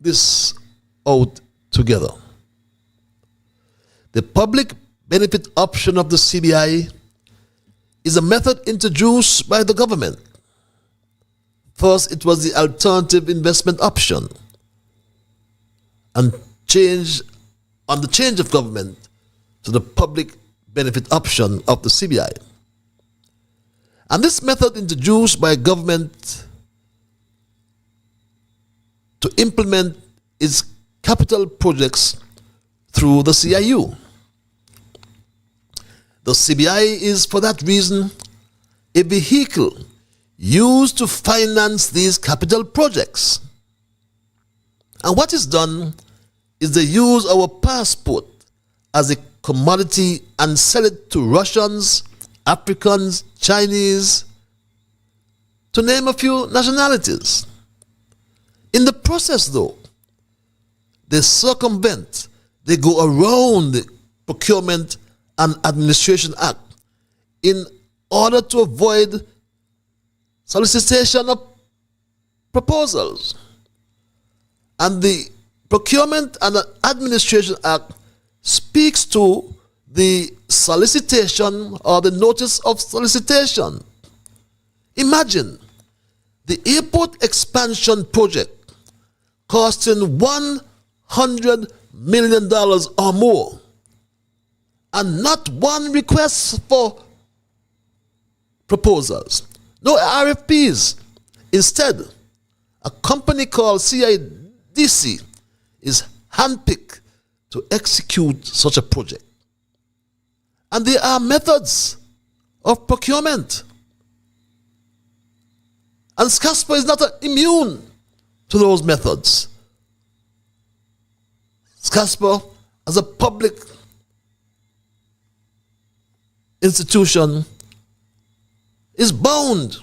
this out together. The public benefit option of the CBI is a method introduced by the government. First, it was the alternative investment option, and on the change of government to the public benefit option of the CBI. And this method introduced by government to implement its capital projects through the CIU. The CBI is, for that reason, a vehicle used to finance these capital projects. And what is done is they use our passport as a commodity and sell it to Russians, Africans, Chinese, to name a few nationalities. In the process, though, they circumvent, they go around the Procurement and Administration Act in order to avoid solicitation of proposals. And the Procurement and Administration Act speaks to the solicitation or the notice of solicitation. Imagine the airport expansion project costing $100 million or more, and not one request for proposals, no RFPs. Instead, a company called CIDC is handpicked to execute such a project. And there are methods of procurement. And SCASPA is not immune to those methods. SCASPA, as a public institution, is bound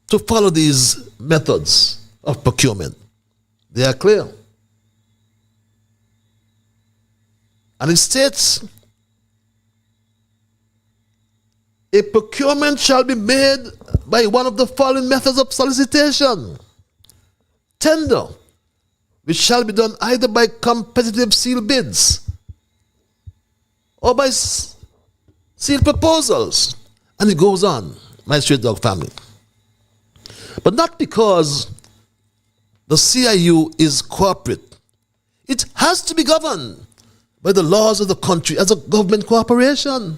to follow these methods of procurement. They are clear. And it states, a procurement shall be made by one of the following methods of solicitation. Tender, which shall be done either by competitive sealed bids or by sealed proposals. And it goes on, my straight dog family. But not because the CIU is corporate. It has to be governed by the laws of the country as a government corporation.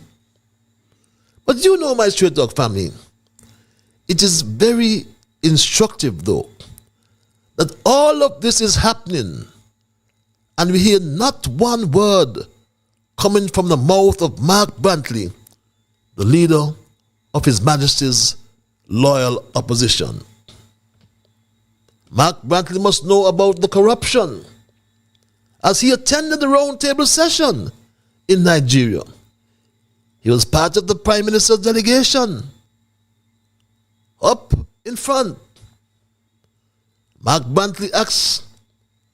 But you know, my straight dog family, it is very instructive, though, that all of this is happening and we hear not one word coming from the mouth of Mark Brantley, the leader of His Majesty's loyal opposition. Mark Brantley must know about the corruption as he attended the round table session in Nigeria. He was part of the Prime Minister's delegation. Up in front, Mark Brantley acts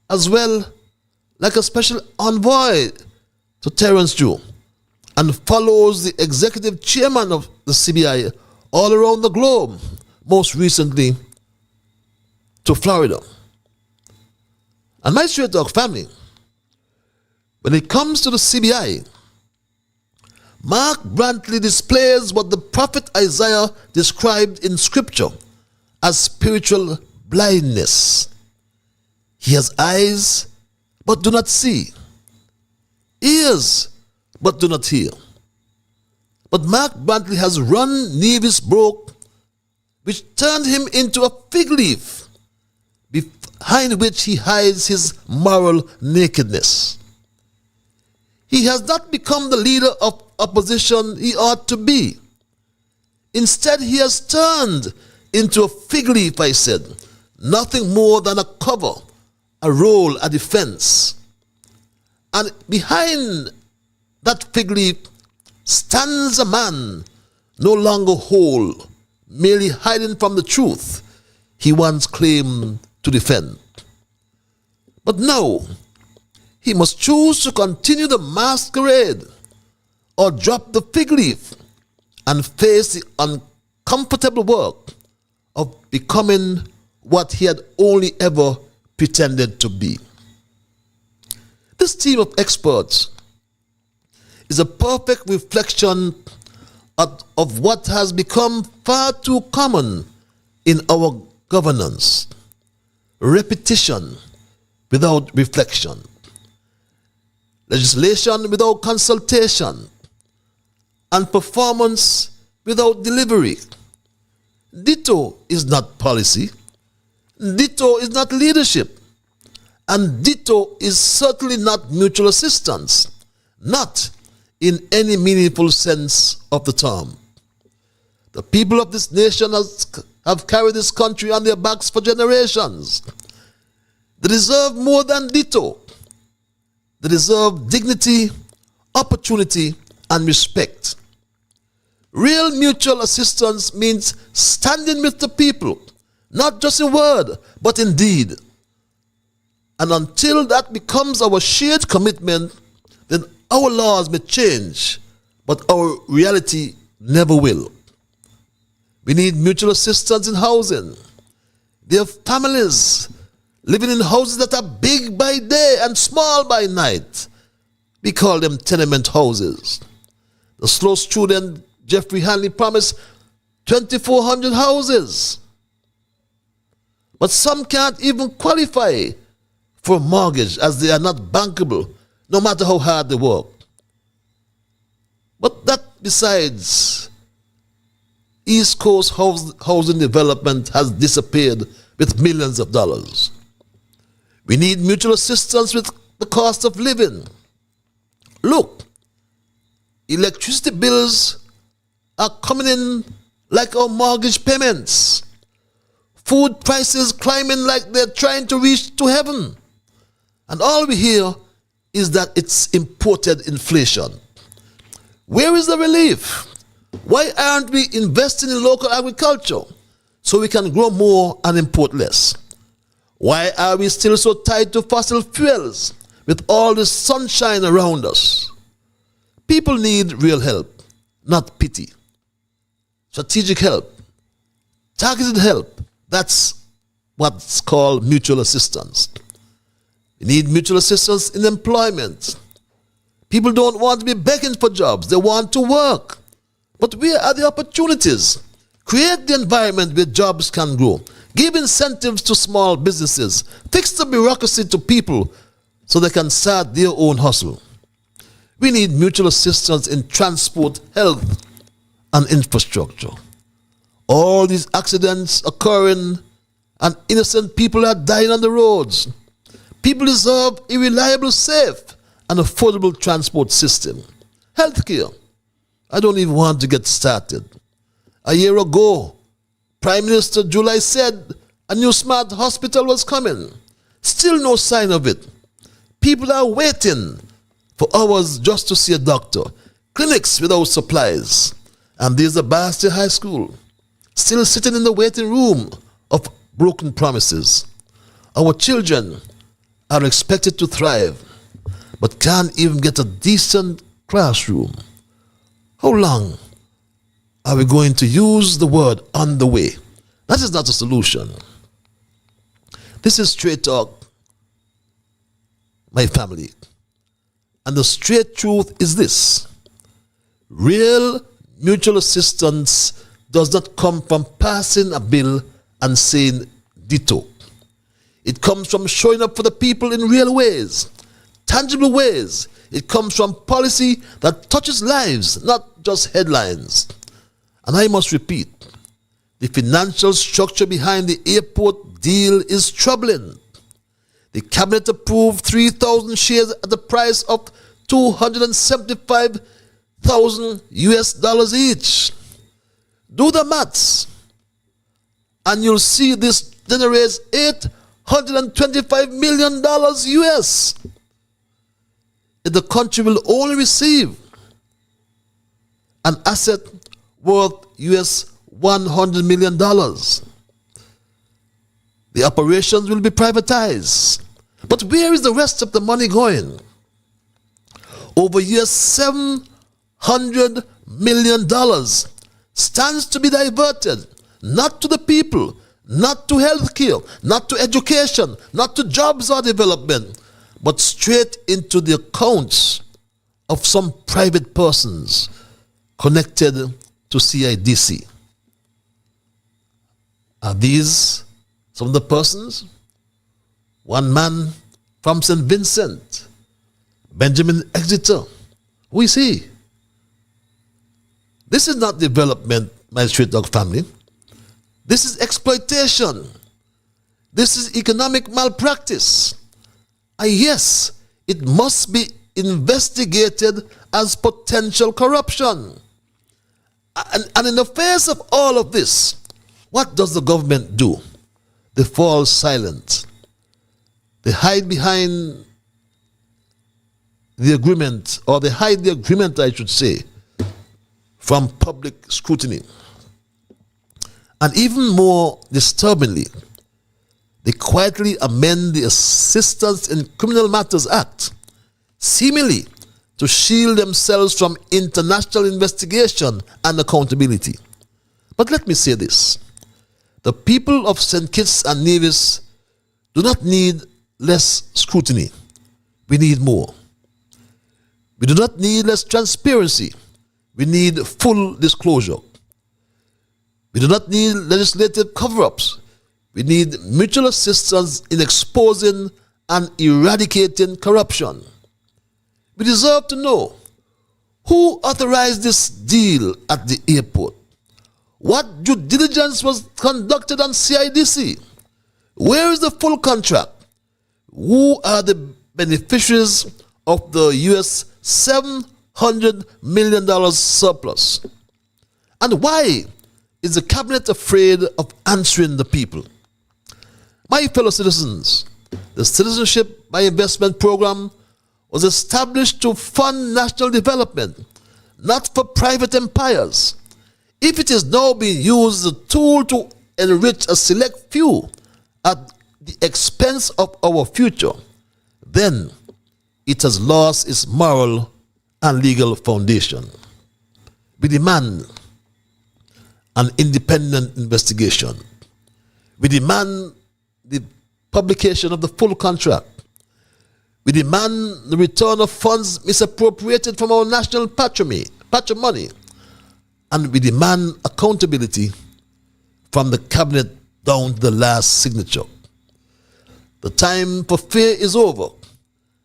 as well like a special envoy to Terence Drew and follows the executive chairman of the CBI all around the globe, most recently to Florida. And my straight dog family, when it comes to the CBI, Mark Brantley displays what the prophet Isaiah described in scripture as spiritual blindness. He has eyes but do not see, ears but do not hear. But Mark Brantley has run Nevis broke, which turned him into a fig leaf, behind which he hides his moral nakedness. He has not become the leader of opposition he ought to be. Instead, he has turned into a fig leaf, I said, nothing more than a cover, a role, a defense. And behind that fig leaf stands a man no longer whole, merely hiding from the truth he once claimed to defend. But now, he must choose to continue the masquerade or drop the fig leaf and face the uncomfortable work of becoming what he had only ever pretended to be. This team of experts is a perfect reflection of what has become far too common in our governance: repetition without reflection, legislation without consultation, and performance without delivery. DITTO is not policy. DITTO is not leadership. And DITTO is certainly not mutual assistance, not in any meaningful sense of the term. The people of this nation have carried this country on their backs for generations. They deserve more than DITTO. They deserve dignity, opportunity, and respect. Real mutual assistance means standing with the people, not just in word, but in deed. And until that becomes our shared commitment, then our laws may change, but our reality never will. We need mutual assistance in housing. There are families living in houses that are big by day and small by night. We call them tenement houses. The slow student Jeffrey Hanley promised 2,400 houses. But some can't even qualify for a mortgage as they are not bankable, no matter how hard they work. But that besides, East Coast housing development has disappeared with millions of dollars. We need mutual assistance with the cost of living. Look, electricity bills are coming in like our mortgage payments. Food prices climbing like they're trying to reach to heaven. And all we hear is that it's imported inflation. Where is the relief? Why aren't we investing in local agriculture so we can grow more and import less? Why are we still so tied to fossil fuels with all the sunshine around us? People need real help, not pity. Strategic help, targeted help, that's what's called mutual assistance. We need mutual assistance in employment. People don't want to be begging for jobs, they want to work. But where are the opportunities? Create the environment where jobs can grow. Give incentives to small businesses. Fix the bureaucracy to people so they can start their own hustle. We need mutual assistance in transport, health, and infrastructure. All these accidents occurring and innocent people are dying on the roads. People deserve a reliable, safe, and affordable transport system. Healthcare. I don't even want to get started. A year ago, Prime Minister July said a new smart hospital was coming. Still no sign of it. People are waiting for hours just to see a doctor. Clinics without supplies. And there's a Bastia High School, still sitting in the waiting room of broken promises. Our children are expected to thrive, but can't even get a decent classroom. How long are we going to use the word on the way? That is not a solution. This is straight talk, my family. And the straight truth is this. Real mutual assistance does not come from passing a bill and saying DITTO. It comes from showing up for the people in real ways, tangible ways. It comes from policy that touches lives, not just headlines. And I must repeat, the financial structure behind the airport deal is troubling. The cabinet approved 3,000 shares at the price of $275,000 US each. Do the maths, and you'll see this generates $825 million US. The country will only receive an asset worth US $100 million. The operations will be privatized. But where is the rest of the money going? Over $700 million stands to be diverted, not to the people, not to healthcare, not to education, not to jobs or development, but straight into the accounts of some private persons connected to CIDC. Are these some of the persons? One man from St. Vincent, Benjamin Exeter. Who is he? This is not development, my straight dog family. This is exploitation. This is economic malpractice. And yes, it must be investigated as potential corruption. And in the face of all of this, what does the government do? They fall silent. They hide behind the agreement, or they hide the agreement, I should say, from public scrutiny. And even more disturbingly, they quietly amend the Assistance in Criminal Matters Act, seemingly to shield themselves from international investigation and accountability. But let me say this. The people of St. Kitts and Nevis do not need less scrutiny. We need more. We do not need less transparency. We need full disclosure. We do not need legislative cover-ups. We need mutual assistance in exposing and eradicating corruption. We deserve to know who authorized this deal at the airport. What due diligence was conducted on CIDC? Where is the full contract? Who are the beneficiaries of the US $700 million surplus? And why is the cabinet afraid of answering the people? My fellow citizens, the Citizenship by Investment Program was established to fund national development, not for private empires. If it is now being used as a tool to enrich a select few at the expense of our future, then it has lost its moral and legal foundation. We demand an independent investigation. We demand the publication of the full contract. We demand the return of funds misappropriated from our national patrimony. And we demand accountability from the cabinet down to the last signature. The time for fear is over.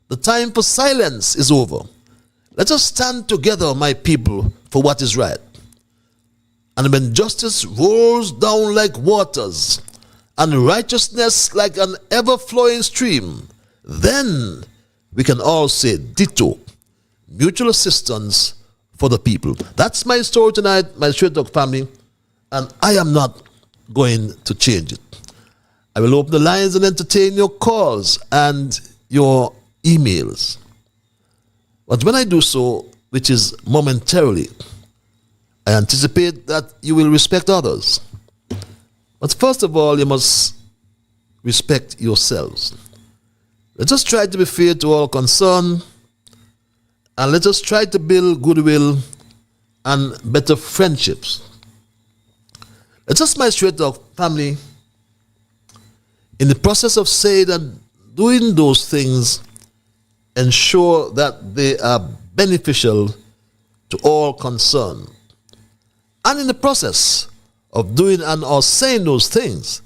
The time for silence is over. Let us stand together, my people, for what is right. And when justice rolls down like waters, and righteousness like an ever-flowing stream, then we can all say ditto, mutual assistance for the people. That's my story tonight, my Straight Talk family, and I am not going to change it. I will open the lines and entertain your calls and your emails. But when I do so, which is momentarily, I anticipate that you will respect others. But first of all, you must respect yourselves. Let us try to be fair to all concerned, and let us try to build goodwill and better friendships. Let us, my Straight Talk family, in the process of saying and doing those things, ensure that they are beneficial to all concerned. And in the process of doing and or saying those things,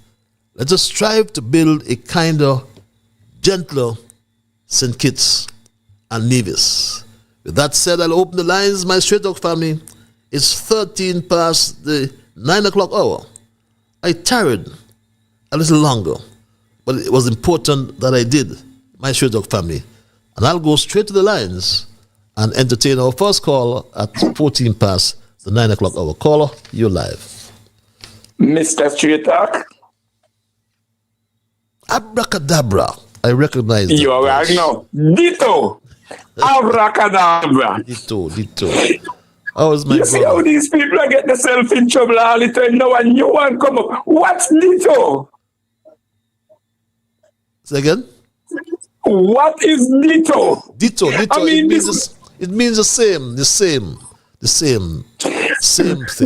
let us strive to build a kinder, gentler St. Kitts and Nevis. With that said, I'll open the lines, my Straight Talk family. It's 13 past the 9 o'clock hour. I tarried a little longer, but it was important that I did, my Straight Talk family. And I'll go straight to the lines and entertain our first call at 14 past the 9 o'clock hour. Caller, you're live. Mr. Straight Talk. Abracadabra. I recognize you are right now. Ditto. Abracadabra. Ditto. How is my you see how these people are getting themselves in trouble all the time now and you want to come up. What's Ditto? Say again? What is Ditto? Ditto. I mean, it means the same thing.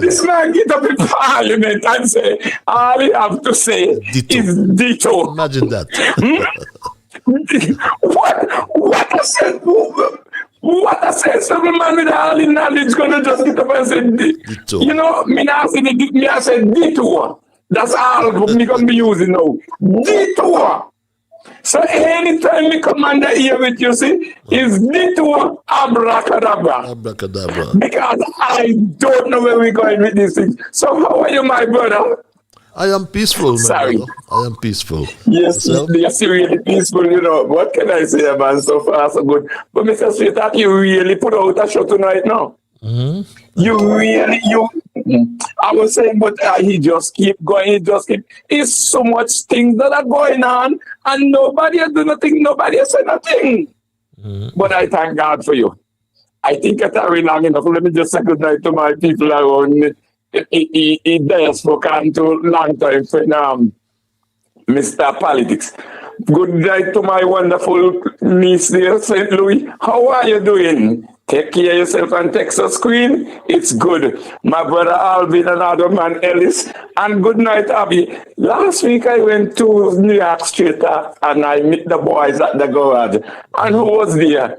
This man get up in parliament and say, all he have to say ditto. Is ditto. Imagine that. What a sensible man with all the knowledge gonna just get up and say ditto. You know, me I say ditto. That's all me gonna be using now. Ditto. So anytime me come under here with you, see, is ditto abracadabra. Abracadabra. Because I don't know where we're going with these things. So how are you, my brother? I am peaceful, my Sorry. brother. I am peaceful. Yes, Yourself? yes, you're really peaceful, you know. What can I say, man? So far, so good. But Mr. Sweetheart, you really put out a show tonight now. You really, I was saying, but he just keep going, it's so much things that are going on, and nobody has done nothing, nobody has said nothing. But I thank God for you. I think it's very long enough. Let me just say good night to my people around me. He diaspora and to long time friend, Mr. Politics. Good night to my wonderful niece there, St. Louis. How are you doing? Take care of yourself and Texas Queen. It's good. My brother Alvin and other man Ellis. And good night, Abby. Last week I went to New York Street and I met the boys at the garage. And who was there?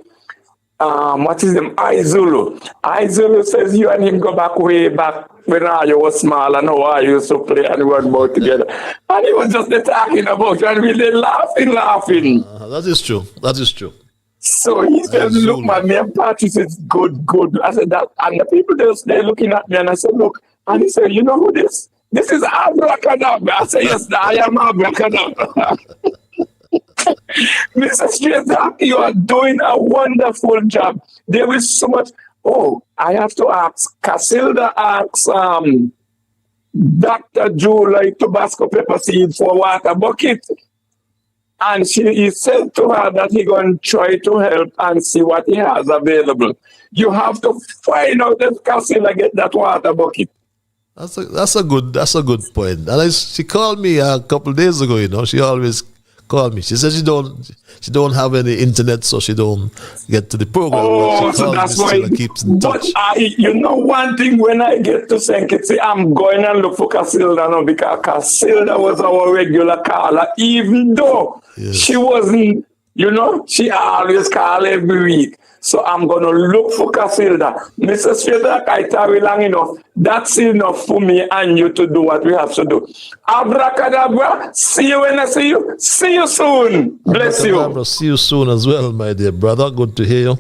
What is them? Izulu. Izulu says you and him go back way back when you was small and how I used to play and work both together. And he was just talking about you and really laughing. That is true. That is true. So he said, look, man, me and Patrice is good. I said that, and the people they're looking at me and I said, look, and he said, you know who this? This is Abracadabra. I said, yes, I am Abracadabra. Mr. Straight, you are doing a wonderful job. There is so much. Oh, I have to ask. Casilda asks Dr. Julie Tabasco pepper seed for water bucket. And he said to her that he's going to try to help and see what he has available. You have to find out if Casilda get that water bucket. That's a good point. And she called me a couple of days ago. You know, she always call me. She said she don't have any internet, so she don't get to the program. Oh, so that's why. Keeps in touch. But you know one thing, when I get to St. Kitts, I'm going and look for Casilda now because Casilda was our regular caller, even though she wasn't, you know, she always call every week. So I'm going to look for Casilda. Mr. Strader, I tarry long enough. That's enough for me and you to do what we have to do. Abracadabra, see you when I see you. See you soon. Bless you. See you soon as well, my dear brother. Good to hear you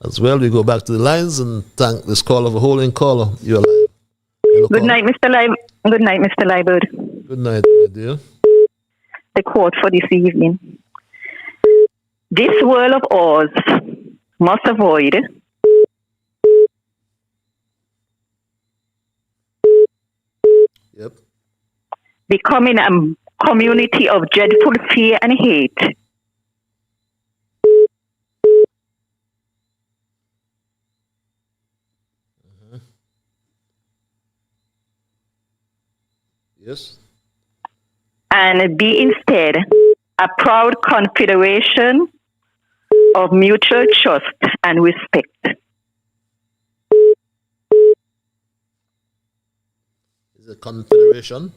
as well. We go back to the lines and thank this caller for holding caller. You're alive. Good night, Mr. Good night, Mr. Liburd. Good night, my dear. The quote for this evening. This world of ours must avoid becoming a community of dreadful fear and hate. Yes. And be instead a proud confederation of mutual trust and respect. Is it confederation?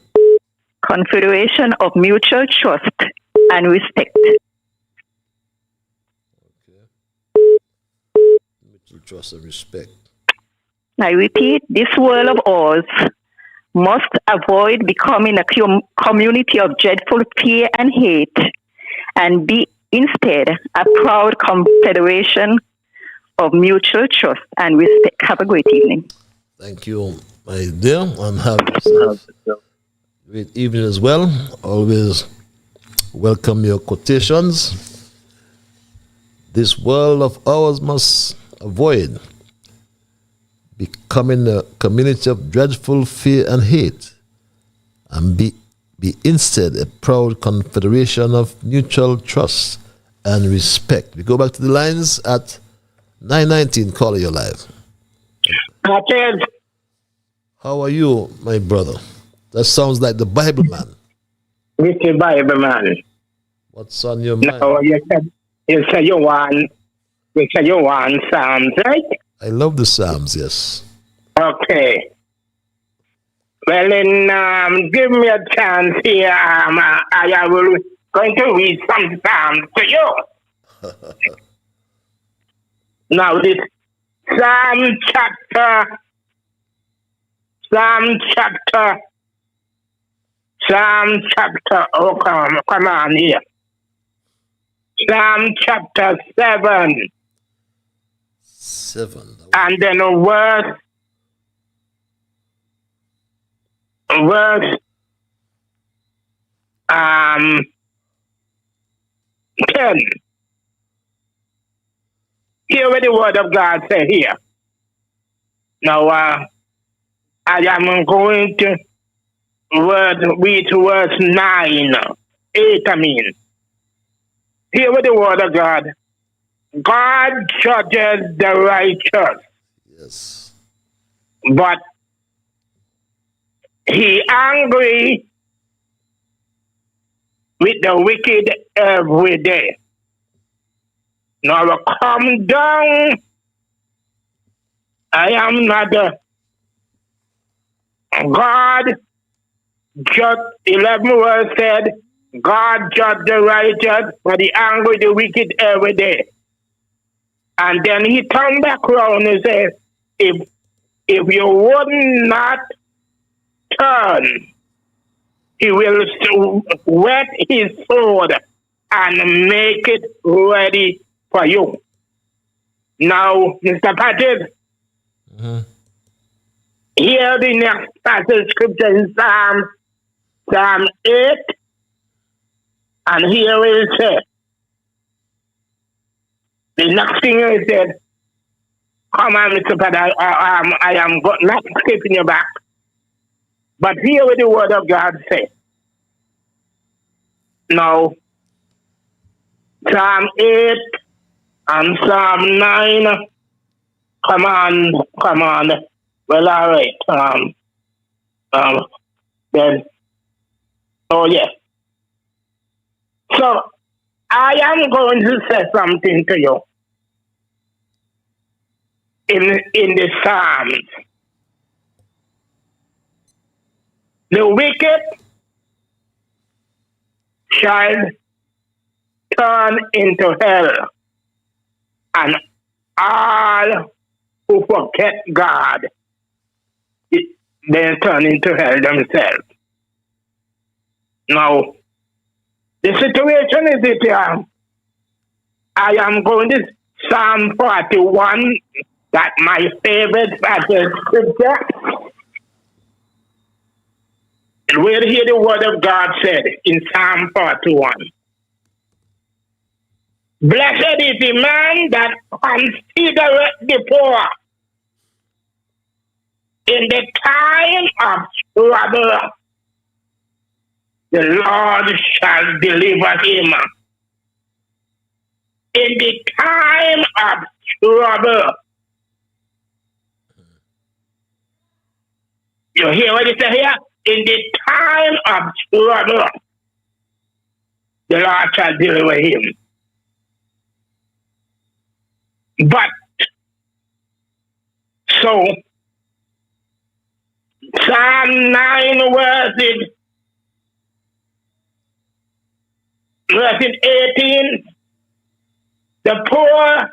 Confederation of mutual trust and respect. Mutual trust and respect. I repeat, this world of ours must avoid becoming a community of dreadful fear and hate, and be instead a proud confederation of mutual trust and respect. Have a great evening. Thank you, my dear, and have a great evening as well. Always welcome your quotations. This world of ours must avoid becoming a community of dreadful fear and hate, and be instead a proud confederation of mutual trust and respect. We go back to the lines at 9:19. Caller, you're live. How are you, my brother? That sounds like the Bible man. Which is Bible man? What's on your mind? No, you said you want Psalms, right? I love the Psalms, yes. Okay. Well, then give me a chance here. I will going to read some Psalms to you. Now, this Psalm chapter, oh, come on here. Psalm chapter 7. 7. And then verse 10. Hear what the word of God says here. Now, I am going to read to verse 9, 8, I mean. Hear what the word of God. God judges the righteous. Yes. But he angry with the wicked every day. Now come down. I am not God judge. 11 verse said, God judge the righteous, but he angry with the wicked every day. And then he turned back around and said, if you would not turn, he will wet his sword and make it ready for you. Now, Mr. Patrick, here the next passage scripture in Psalm 8, and here it says, the next thing is said, come on, Mr. Patrick, I am not skipping you back, but hear what the word of God says. Now, Psalm 8 and Psalm 9, come on. Well, all right. Then, oh, yes. So, I am going to say something to you in the Psalms. The wicked shall turn into hell, and all who forget God, they turn into hell themselves. Now, the situation is that I am going to Psalm 41, that my favorite passage scripture. And we'll hear the word of God said in Psalm 41. Blessed is the man that considereth the poor in the time of trouble. The Lord shall deliver him. In the time of trouble. You hear what it says here? In the time of trouble, the Lord shall deliver him. But, so, Psalm 9 verse 18, the poor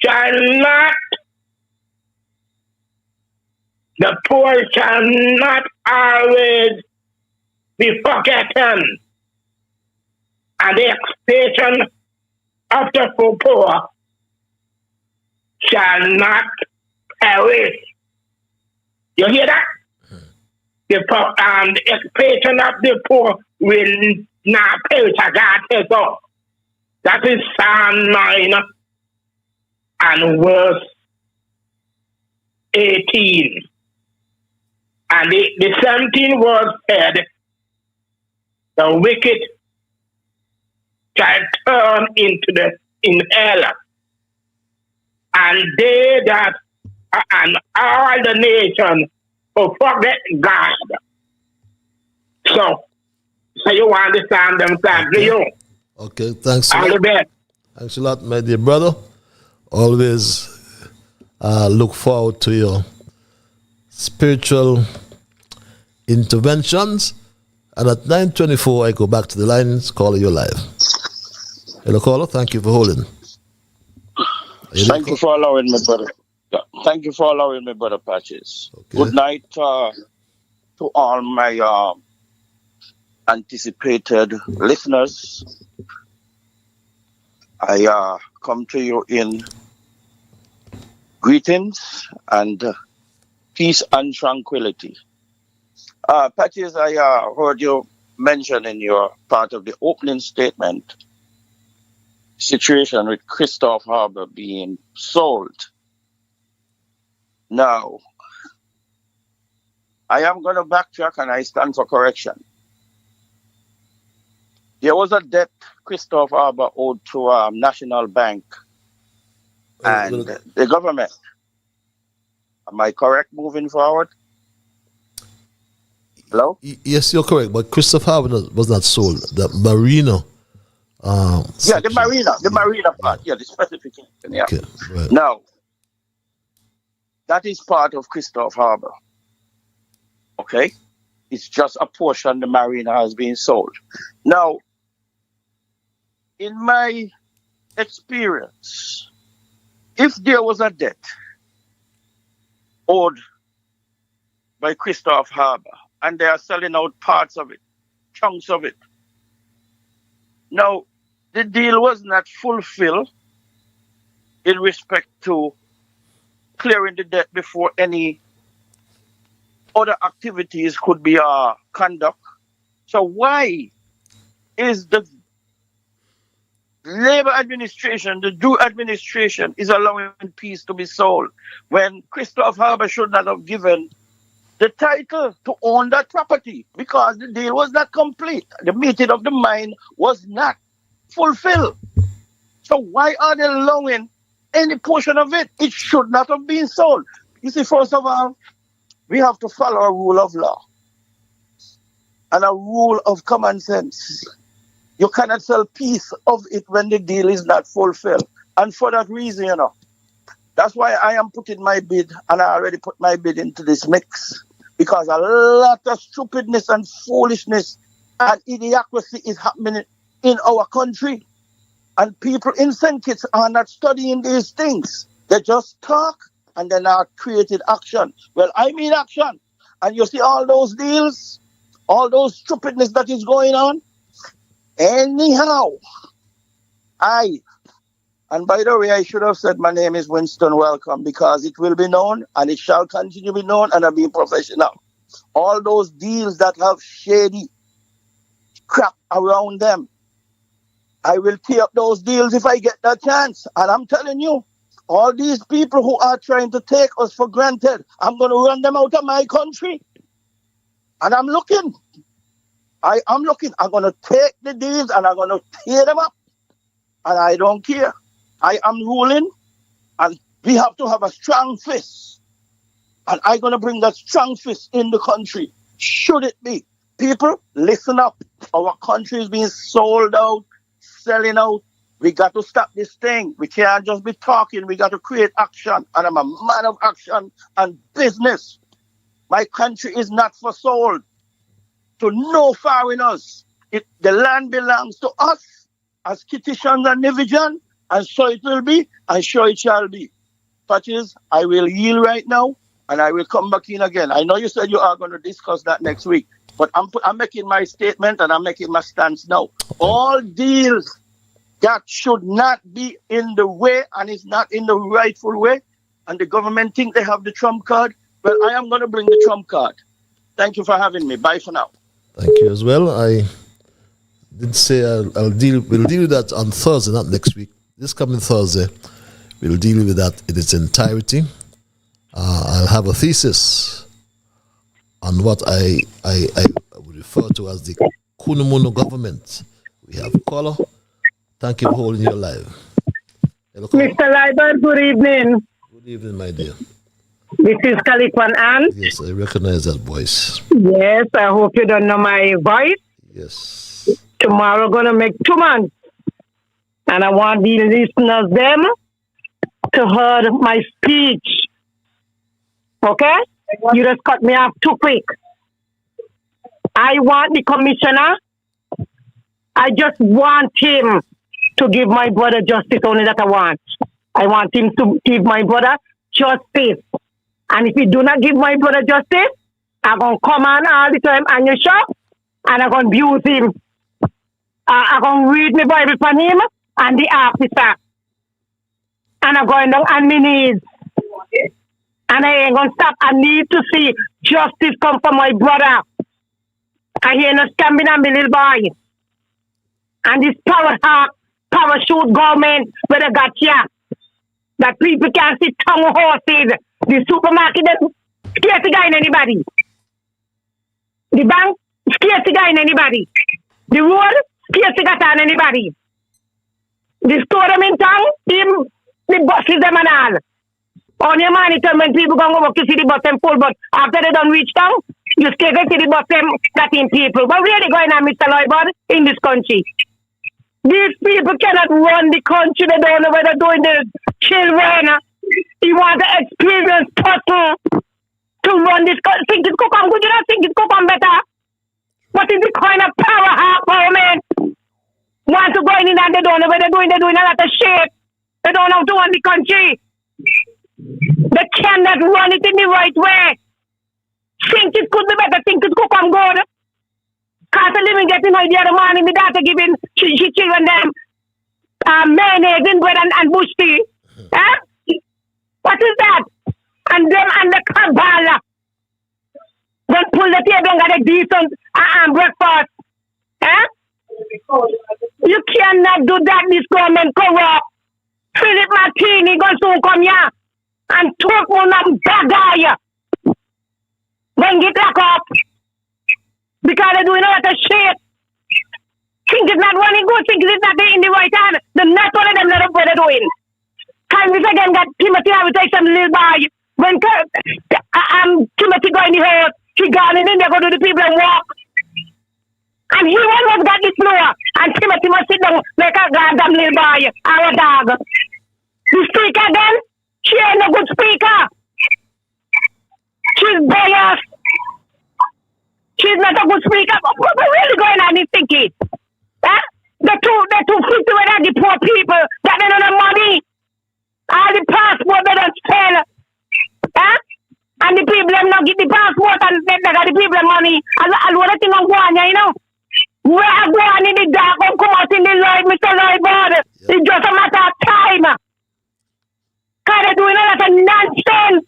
shall not always be forgotten, and the expectation of the poor shall not perish. You hear that? The expectation of the poor will not perish. God says so. That is Psalm 9 and verse 18. And the 17th verse said, the wicked shall turn in hell, and they that and all the nations will forget God. So you understand them, do you? Okay, thanks a All lot. the best. Thanks a lot, my dear brother. Always look forward to your spiritual interventions. And at 9:24, I go back to the lines, caller, you're live. Hello, caller, thank you for holding. Thank you for allowing me, brother. Thank you for allowing me, brother Patches. Okay. Good night to all my anticipated listeners. I come to you in greetings and peace and tranquility. Patches, I heard you mentioned in your part of the opening statement, situation with Christophe Harbour being sold. Now, I am going to backtrack and I stand for correction. There was a debt Christophe Harbour owed to National Bank and the government. Am I correct moving forward? Hello? Yes, you're correct, but Christophe Harbour was not sold. The marina. Yeah, the marina part. Yeah, the specification. Yeah. Okay, right. Now, that is part of Christophe Harbour. Okay? It's just a portion the marina has been sold. Now, in my experience, if there was a debt owed by Christophe Harbour and they are selling out parts of it, chunks of it, now the deal was not fulfilled in respect to clearing the debt before any other activities could be conducted. So why is the Labour administration, the Drew administration, is allowing peace to be sold when Christophe Harbour should not have given the title to own that property because the deal was not complete. The meeting of the mind was not fulfilled. So why are they allowing any portion of it? It should not have been sold. You see, first of all, we have to follow a rule of law and a rule of common sense. You cannot sell piece of it when the deal is not fulfilled. And for that reason, that's why I am putting my bid, and I already put my bid into this mix. Because a lot of stupidness and foolishness and idiocracy is happening in our country. And people in St. Kitts are not studying these things. They just talk and they're not creating action. Well, I mean action. And you see all those deals, all those stupidness that is going on. Anyhow, and by the way, I should have said my name is Winston Welcome because it will be known and it shall continue to be known and I'll be professional. All those deals that have shady crap around them, I will tear up those deals if I get that chance. And I'm telling you, all these people who are trying to take us for granted, I'm going to run them out of my country. And I'm looking. I'm looking. I'm going to take the deals and I'm going to tear them up. And I don't care. I am ruling and we have to have a strong fist. And I'm going to bring that strong fist in the country. Should it be? People, listen up. Our country is being sold out, selling out. We got to stop this thing. We can't just be talking. We got to create action. And I'm a man of action and business. My country is not for sold to no foreigners. The land belongs to us as Kittitians and Nevisians, and so it will be, and so it shall be. That is, I will yield right now, and I will come back in again. I know you said you are going to discuss that next week, but I'm making my statement and I'm making my stance now. All deals that should not be in the way and is not in the rightful way, and the government think they have the trump card, well, I am going to bring the trump card. Thank you for having me. Bye for now. Thank you as well. I did say we'll deal with that on Thursday, not next week. This coming Thursday, we'll deal with that in its entirety. I'll have a thesis on what I would refer to as the Kunumono government. We have caller. Thank you for holding your live. Hello, Mr. Liburd, good evening. Good evening, my dear. This is Kalikwan Ann. Yes, I recognize that voice. Yes, I hope you don't know my voice. Yes. Tomorrow going to make 2 months. And I want the listeners them to hear my speech. Okay? You just cut me off too quick. I want the commissioner. I just want him to give my brother justice, only that I want. I want him to give my brother justice. And if he do not give my brother justice, I'm going to come on all the time on your shop and I'm going to abuse him. I'm going to read my Bible from him and the officer. And I'm going down on my knees. And I ain't going to stop. I need to see justice come for my brother. I hear no stamping on the little boy. And this parachute government where they got here. That people can sit tongue horses. The supermarket, them scared to guy in anybody. The bank, scared to guy in anybody. The road, scared to get on anybody. The store them in town, the buses them and all. On your monitor when people go over to see the bus them full, but after they don't reach town, you stay to see the bus them getting people. What really going on, Mr. Liburd, in this country? These people cannot run the country. They don't know what they're doing. The children, you want to experience person to run this country. Think it's cook on good, you don't think it's cook on better? What is the kind of power have government? Want to go in and they don't know what they're doing a lot of shit. They don't know how to run the country. They cannot run it in the right way. Think it could be better, think it could come good. Cause the living getting the other morning, my daughter giving she children them mayonnaise and bread and bush tea. What is that? And them and the cabal. Don't pull the table and get a decent breakfast. You cannot do that, this government corrupt. Philip Martini going to come here and talk on them bagay. Then get locked up. Because they're doing a lot of shit. Think it's not running good, think it's not in the right hand. They're not one of them that what they're doing. Can we again get Timothy I will take some little boy. When Timothy go in the house, he gone in there, go to the people and walk. And he almost got the floor. And Timothy must sit down like a goddamn little boy, our dog. The speaker then, she ain't a good speaker. She's biased. She's not a good speaker. What really going on is thinking? They're too freaked with the poor people that they don't have money. All the passport they don't spend. And the people them not get the passport and they got the people money. And what I think I'm going, you know? We are going in the dark and come out in the light, Mr. Liburd. It's just a matter of time. Because they're doing a lot of nonsense.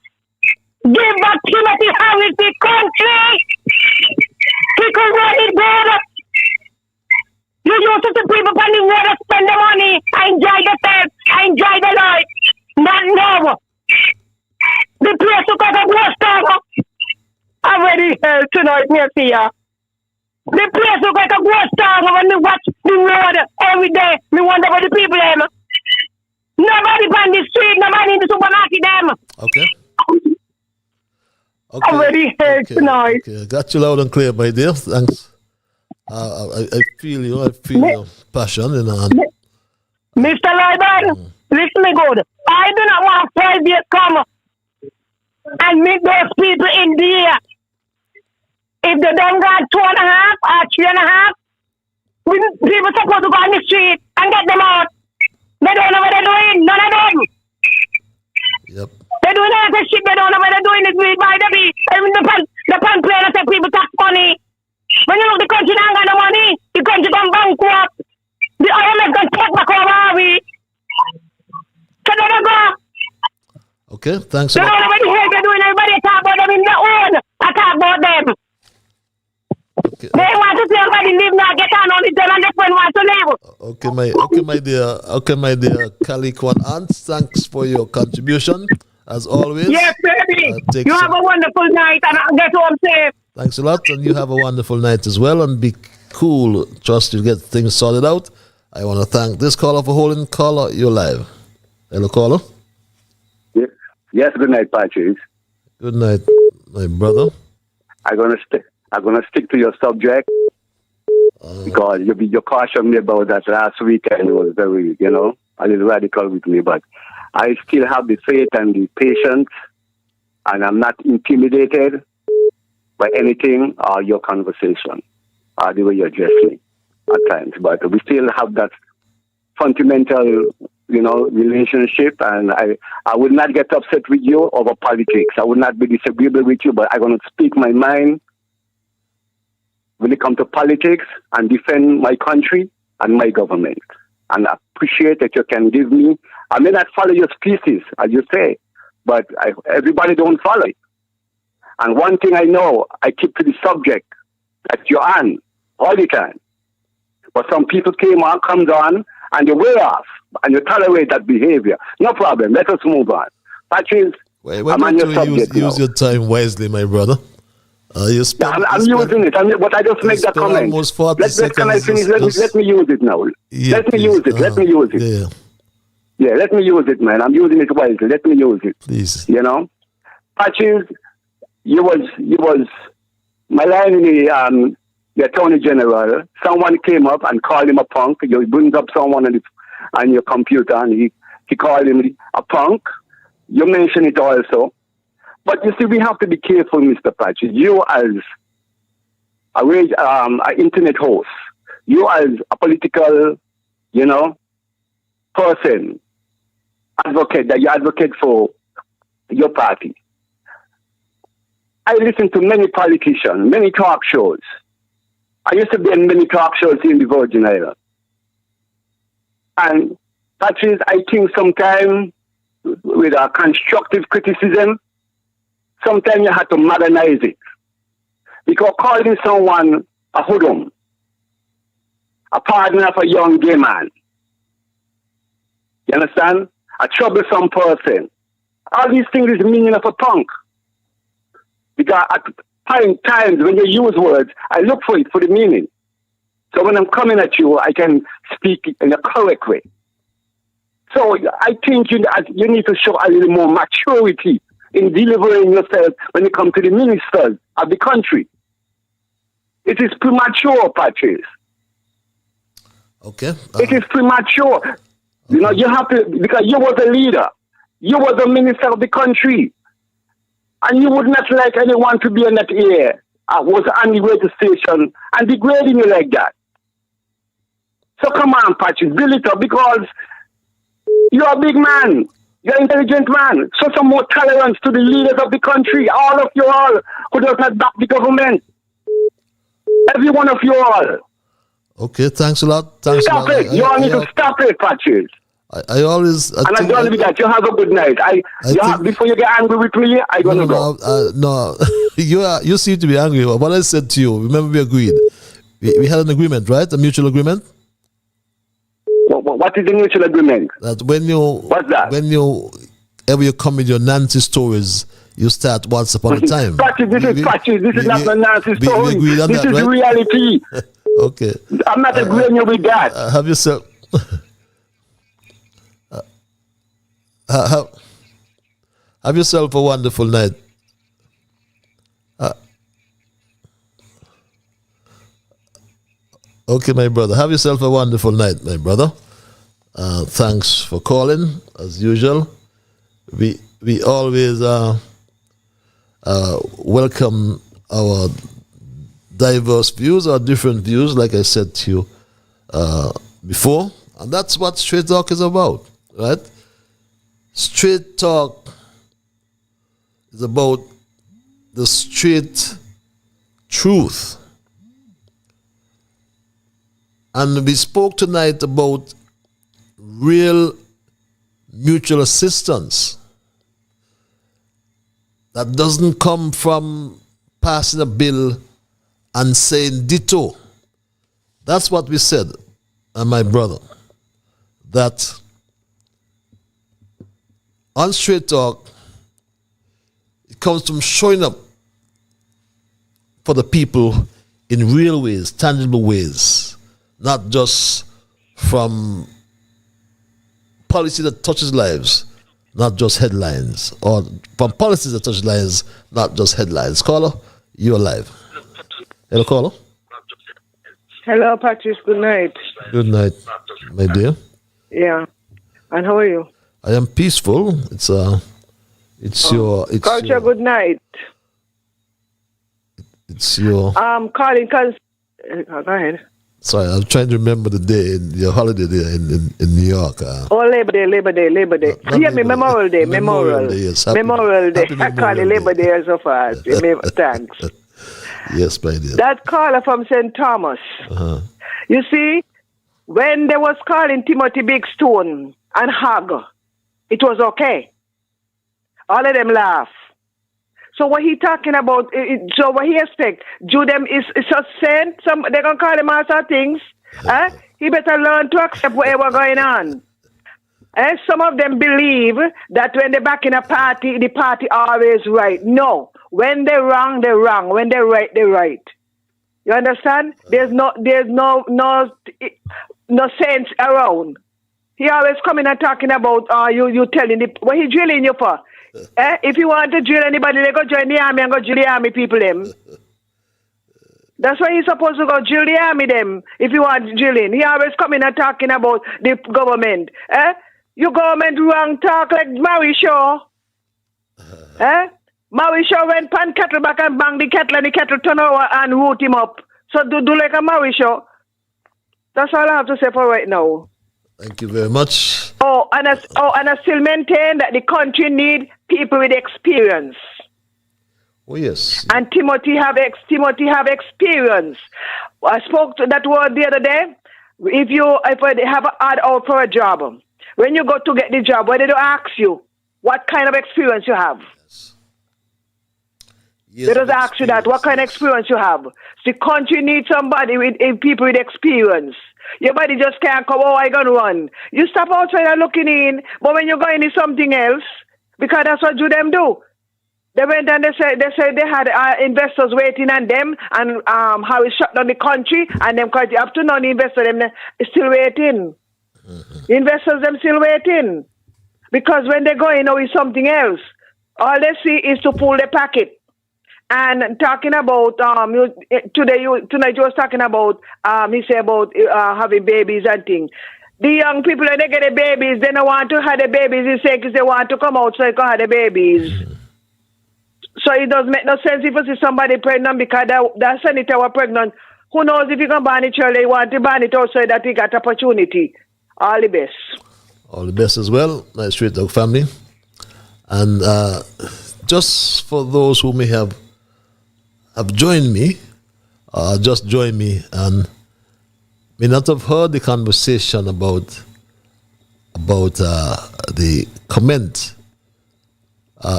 Give back Timothy Harris the country. He could run it good. You used to see people on the road spend the money. I enjoy the things. I enjoy the life. Not now. The place who got a ghost town. Already hell tonight, me see ya. The place who got a ghost town when we watch the road every day. Me wonder what the people them. Nobody on the street, nobody in the supermarket them. Okay. Okay. Already hell tonight. Okay. Got you loud and clear, my dear. Thanks. I feel you. I feel your passion. Mr. Liburd, listen me good. I do not want 5 years come and meet those people in the year. If they don't got 2.5 or 3.5, people supposed to go on the street and get them out. They don't know what they're doing. None of them. Yep. They're doing all that shit. They don't know what they're doing. It's read by the beat. Even the pan player say people tax money. When you look the country don't got no money, the country gone bankrupt. The IMF gonna take back over we. So they don't go. Okay, thanks. They don't know what the hell they're doing. Everybody talk about them in their own. I talk about them. Okay. They want to see everybody live now, get on the them and the friend want to live. Okay, my dear colleague one aunt, thanks for your contribution as always. Yes, baby. You have a wonderful night and I'll get home safe. Thanks a lot, and you have a wonderful night as well, and be cool. Trust you get things sorted out. I want to thank this caller for holding. Caller, you're live. Hello, caller. Yes, good night, Patrice. Good night, my brother. I'm gonna stick to your subject because you cautioned me about that last weekend. It was very, a little radical with me, but I still have the faith and the patience, and I'm not intimidated by anything or your conversation or the way you address me at times. But we still have that fundamental, relationship, and I would not get upset with you over politics. I would not be disagreeable with you, but I'm going to speak my mind when it comes to politics and defend my country and my government. And I appreciate that you can give me, I may not follow your species, as you say, but everybody don't follow it. And one thing I know, I keep to the subject that you're on all the time. But some people comes on, and they wear off, and you tolerate that behavior. No problem. Let us move on. Patrice, Why I'm on your don't you subject use your time wisely, my brother? You spend, I'm using it, but I just make that comment. Almost 40 Can I seconds. finish? Let me use it now. Yeah, let me please. use it. Let me use it. Yeah, Yeah, let me use it, man. I'm using it wisely. Let me use it. please. You know, Patches, you was my line in the Attorney General. Someone came up and called him a punk. You brings up someone on your computer, and he called him a punk. You mentioned it also. But you see, we have to be careful, Mr. Patches. You as an internet host, you as a political, person, advocate, that you advocate for your party. I listen to many politicians, many talk shows. I used to be in many talk shows in the Virgin Islands. And Patrice, I think sometimes with a constructive criticism, sometimes you have to modernize it. Because calling someone a hoodlum, a partner of a young gay man, you understand? A troublesome person. All these things is the meaning of a punk. Because at times when you use words, I look for it, for the meaning. So when I'm coming at you, I can speak in a correct way. So I think you need to show a little more maturity in delivering yourself when it comes to the ministers of the country. It is premature, Patrice. Okay. It is premature. You have to, because you was a leader. You was a minister of the country. And you would not like anyone to be in that air. Was on the radio station and degrading you like that. So come on, Patrice, build it up, because you're a big man. You're an intelligent man. Show some more tolerance to the leaders of the country. All of you all who does not back the government. Every one of you all. Okay, thanks a lot. Thanks stop a lot. it. You all need to stop it, Patrice. I always... And I'm done with that. You have a good night. Before you get angry with me, I'm going to go. No, you seem to be angry. What I said to you, remember we agreed. We had an agreement, right? A mutual agreement? What is the mutual agreement? That when you... What's that? When you come with your Nancy stories, you start once upon a time. This is not the Nancy story. This is right? reality. Okay. I'm not agreeing with that. Have yourself... have yourself a wonderful night. Okay, my brother. Have yourself a wonderful night, my brother. Thanks for calling, as usual. We always welcome our diverse views, our different views, like I said to you before. And that's what Straight Talk is about, right? Straight Talk is about the straight truth. And we spoke tonight about real mutual assistance that doesn't come from passing a bill and saying ditto. That's what we said, and my brother, that on Straight Talk, it comes from showing up for the people in real ways, tangible ways, not just from policy that touches lives, not just headlines, or from policies that touch lives, not just headlines. Caller, you're live. Hello, caller. Hello, Patrice. Good night. Good night, my dear. Yeah. And how are you? I am peaceful. It's Culture, good night. It's your... calling because... go ahead. Sorry, I'm trying to remember the day, your holiday there in New York. Labor Day. Yeah, Memorial Day. Yes. Memorial Day. I call it Labor Day so fast. Thanks. Yes, my dear. That caller from St. Thomas. Uh-huh. You see, when they was calling Timothy Big Stone and Hog, it was okay. All of them laugh. So what he talking about? So what he expect? Do them is just sent? Some they gonna call him out some things. He better learn to accept whatever going on. Some of them believe that when they're back in a party, the party always right. No, when they're wrong, they're wrong. When they're right, they're right. You understand? There's no sense around. He always coming and talking about you telling what he drilling you for. If you want to drill anybody, they go join the army and go drill the army people them. That's why he's supposed to go drill the army them if you want drilling. He always coming and talking about the government. Your government wrong talk like Mauricio. Mauricio went pan cattle back and bang the cattle and the cattle turn over and root him up. So do like a Mauricio. That's all I have to say for right now. Thank you very much. And I still maintain that the country need people with experience. Oh yes. And Timothy have experience. I spoke to that word the other day. If they have an ad out for a job, when you go to get the job, where they don't ask you what kind of experience you have. Yes, they just ask you that what kind of experience you have. The country needs somebody with people with experience. Your body just can't come, I gonna run. You stop outside and looking in, but when you go into something else, because that's what them do. They went and they said they had investors waiting on them and how it shut down the country and them quite up to now the investors them still waiting. Mm-hmm. Investors them still waiting. Because when they go in with something else, all they see is to pull the packet. And talking about tonight you was talking about he said about having babies and things. The young people when they get the babies, they don't want to have the babies. They say because they want to come out so they can have the babies. So it doesn't make no sense if you see somebody pregnant because that senator was pregnant. Who knows if you can ban it early? They want to ban it out so that he got opportunity. All the best. All the best as well, my Straight Dog family. And just for those who may have joined me, just joined me and may not have heard the conversation about the comment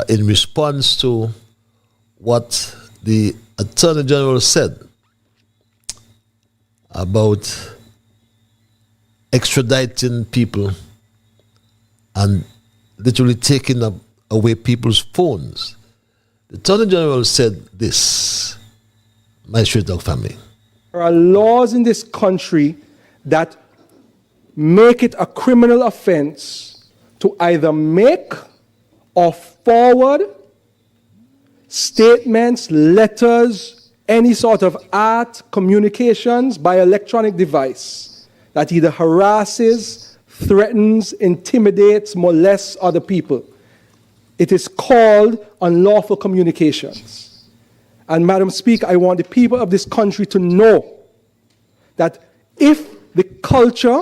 in response to what the Attorney General said about extraditing people and literally taking away people's phones. The Attorney General said this, my Straight Dog family. There are laws in this country that make it a criminal offense to either make or forward statements, letters, any sort of art, communications by electronic device that either harasses, threatens, intimidates, molests other people. It is called unlawful communications. And Madam Speaker, I want the people of this country to know that if the culture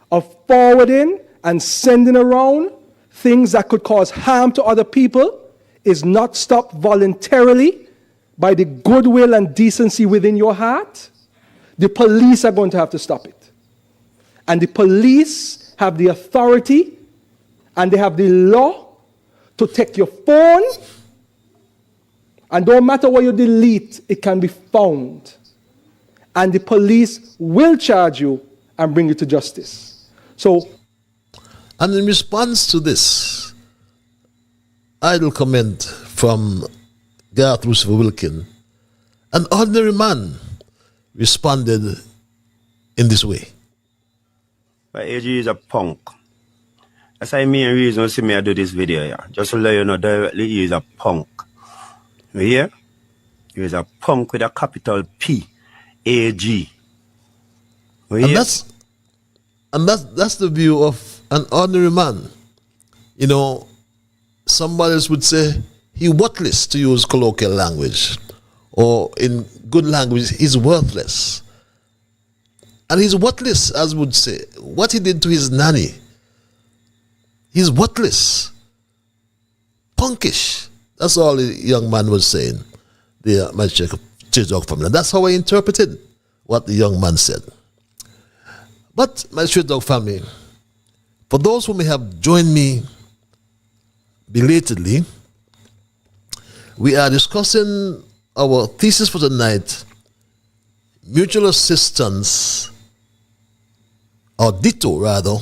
of forwarding and sending around things that could cause harm to other people is not stopped voluntarily by the goodwill and decency within your heart, the police are going to have to stop it. And the police have the authority and they have the law to take your phone, and don't matter what you delete, it can be found. And the police will charge you and bring you to justice. And in response to this idle comment from Garth Lucifer Wilkin, an ordinary man responded in this way. But AG is a punk. That's the main reason you see me do this video here. Just to let you know directly, he is a punk. You hear? He is a punk with a capital P. A-G. And that's the view of an ordinary man. You know, somebody else would say he worthless, to use colloquial language. Or in good language, he's worthless. And he's worthless, as would say. What he did to his nanny, he's worthless. Punkish. That's all the young man was saying. My Straight Dog family. That's how I interpreted what the young man said. But my Straight Dog family, for those who may have joined me belatedly, We are discussing our thesis for tonight, mutual assistance, or DITTO rather,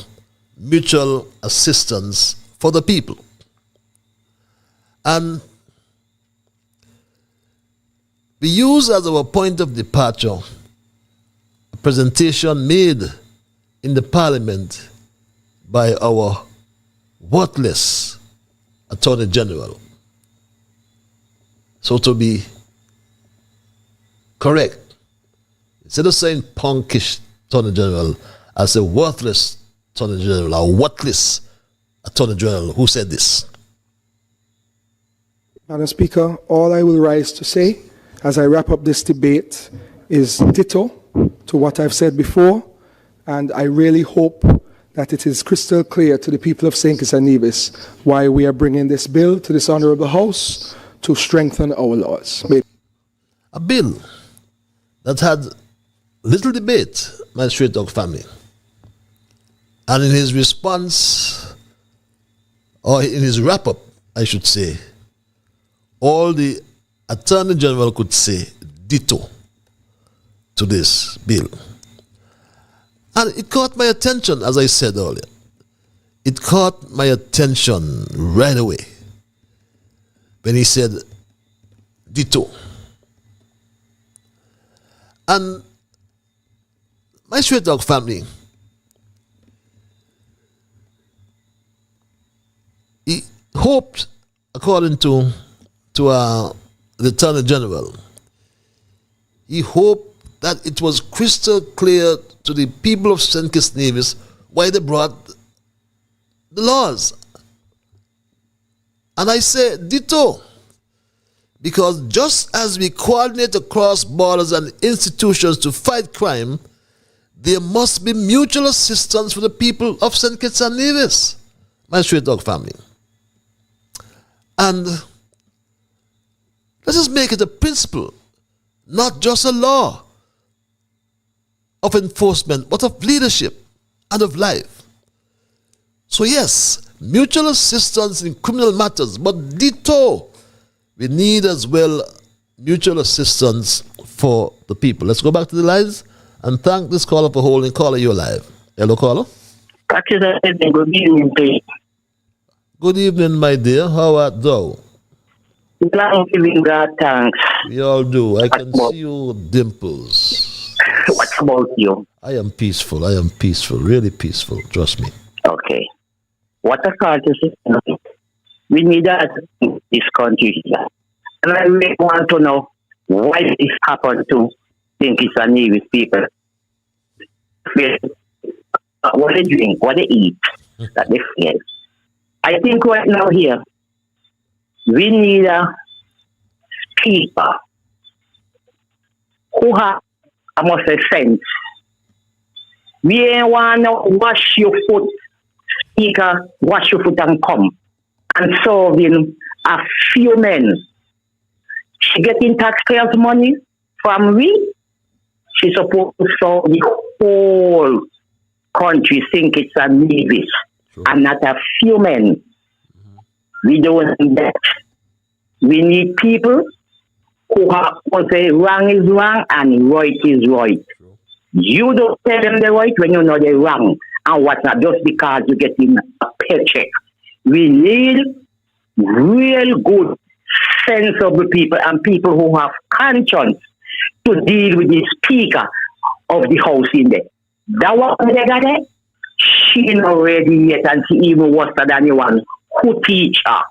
mutual assistance for the people. And we use as our point of departure a presentation made in the Parliament by our worthless Attorney General. So to be correct, instead of saying punkish Attorney General, I say worthless Attorney General, or worthless Attorney General. Who said this? Madam Speaker, all I will rise to say as I wrap up this debate is ditto to what I've said before, and I really hope that it is crystal clear to the people of St. Kitts and Nevis why we are bringing this bill to this honourable House to strengthen our laws. A bill that had little debate, my straight dog family. And in his response, or in his wrap-up, I should say, all the Attorney General could say ditto to this bill. And it caught my attention, as I said earlier. It caught my attention right away when he said ditto. And my straight dog family, he hoped, according to the Attorney General, he hoped that it was crystal clear to the people of St. Kitts Nevis why they brought the laws. And I say ditto, because just as we coordinate across borders and institutions to fight crime, there must be mutual assistance for the people of St. Kitts and Nevis, my straight dog family. And let's just make it a principle, not just a law of enforcement, but of leadership and of life. So yes, mutual assistance in criminal matters, but ditto, we need as well mutual assistance for the people. Let's go back to the lines and thank this caller for holding. Caller, you're live. Hello, caller. Good evening, please. Good evening, my dear. How art thou? I'm giving God thanks. We all do. I can see you dimples. What about you? I am peaceful. I am peaceful. Really peaceful. Trust me. Okay. What a call to say. We need that in this country. And I really want to know why this happened to St. Kitts and Nevis people. What they drink, what they eat, that they feel. I think right now here, we need a speaker who has, I must say, sense. We ain't want to wash your foot, speaker, wash your foot and come and serving a few men. She getting taxpayers' money from we. She's supposed to serve the whole country, St. Kitts and Nevis, and not a few men. We don't need that. We need people who say wrong is wrong and right is right. You don't tell them the right when you know they're wrong and what's not, just because you're getting a paycheck. We need real good, sensible people and people who have conscience to deal with the speaker of the house in there. That one they got there, she ain't ready yet and she even worse than anyone who teach her.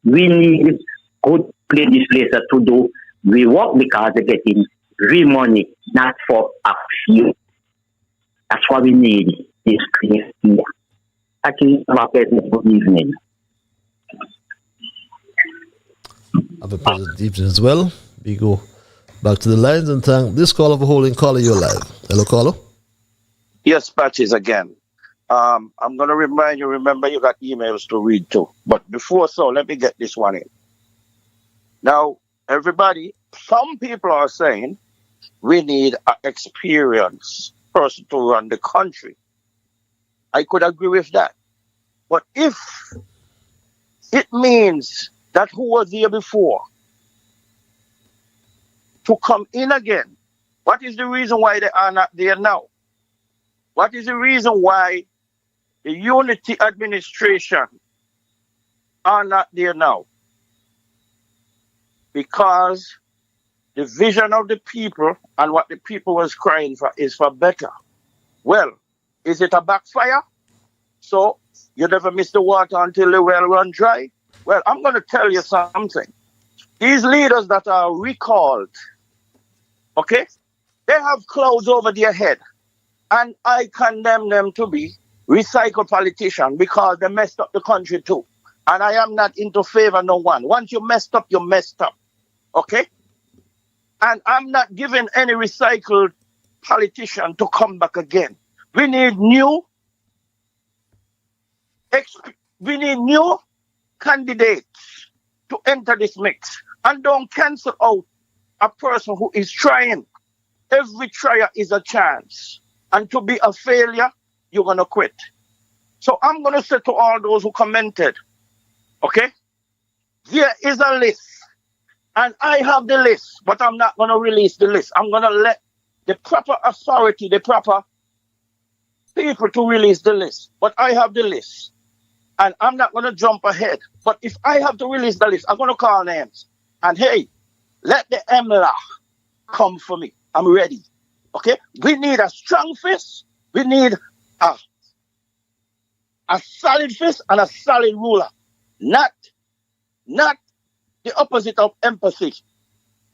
We need good legislators to do we work because they're getting real money, not for a few. That's what we need this place here. Actually, have a pleasant good evening. Have a pleasant evening as well. We go back to the lines and thank this caller for holding. Caller, you're live. Hello, caller. Yes, Patches again. I'm going to remind you, remember you got emails to read too. But before so, let me get this one in. Now, everybody, some people are saying we need an experienced person to run the country. I could agree with that. But if it means that who was there before to come in again. What is the reason why they are not there now? What is the reason why the unity administration are not there now? Because the vision of the people and what the people was crying for is for better. Well, is it a backfire? So you never miss the water until the well run dry? Well, I'm going to tell you something. These leaders that are recalled, okay, they have clouds over their head. And I condemn them to be recycled politicians because they messed up the country too. And I am not into favor no one. Once you messed up, you messed up. Okay? And I'm not giving any recycled politician to come back again. We need new candidates to enter this mix. And don't cancel out a person who is trying. Every trial is a chance. And to be a failure, you're going to quit. So I'm going to say to all those who commented, okay, there is a list. And I have the list, but I'm not going to release the list. I'm going to let the proper authority, the proper people to release the list. But I have the list. And I'm not going to jump ahead. But if I have to release the list, I'm going to call names. And hey, let the MLA come for me. I'm ready. Okay? We need a strong fist. We need a solid fist and a solid ruler. Not the opposite of empathy.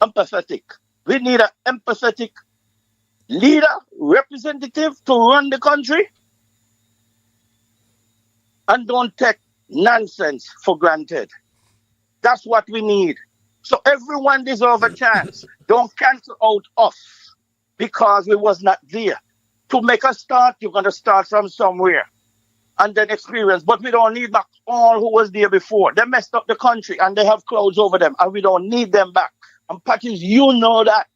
Empathetic. We need an empathetic leader, representative to run the country. And don't take nonsense for granted. That's what we need. So everyone deserves a chance. Don't cancel out us because we was not there. To make a start, you're going to start from somewhere and then experience. But we don't need back all who was there before. They messed up the country and they have clouds over them and we don't need them back. And Patches, you know that.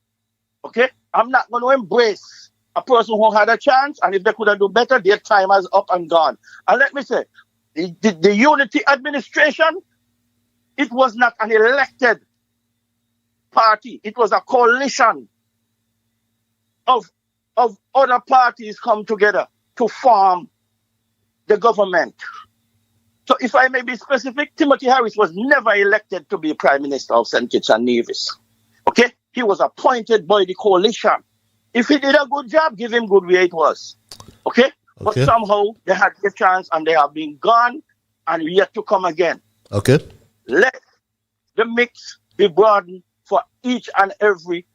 Okay? I'm not going to embrace a person who had a chance, and if they could have done better, their time is up and gone. And let me say, the unity administration, it was not an elected party. It was a coalition of other parties come together to form the government. So if I may be specific, Timothy Harris was never elected to be Prime Minister of St. Kitts and Nevis. Okay? He was appointed by the coalition. If he did a good job, give him good where it was. Okay? But somehow they had their chance and they have been gone and yet to come again. Okay. Let the mix be broadened for each and every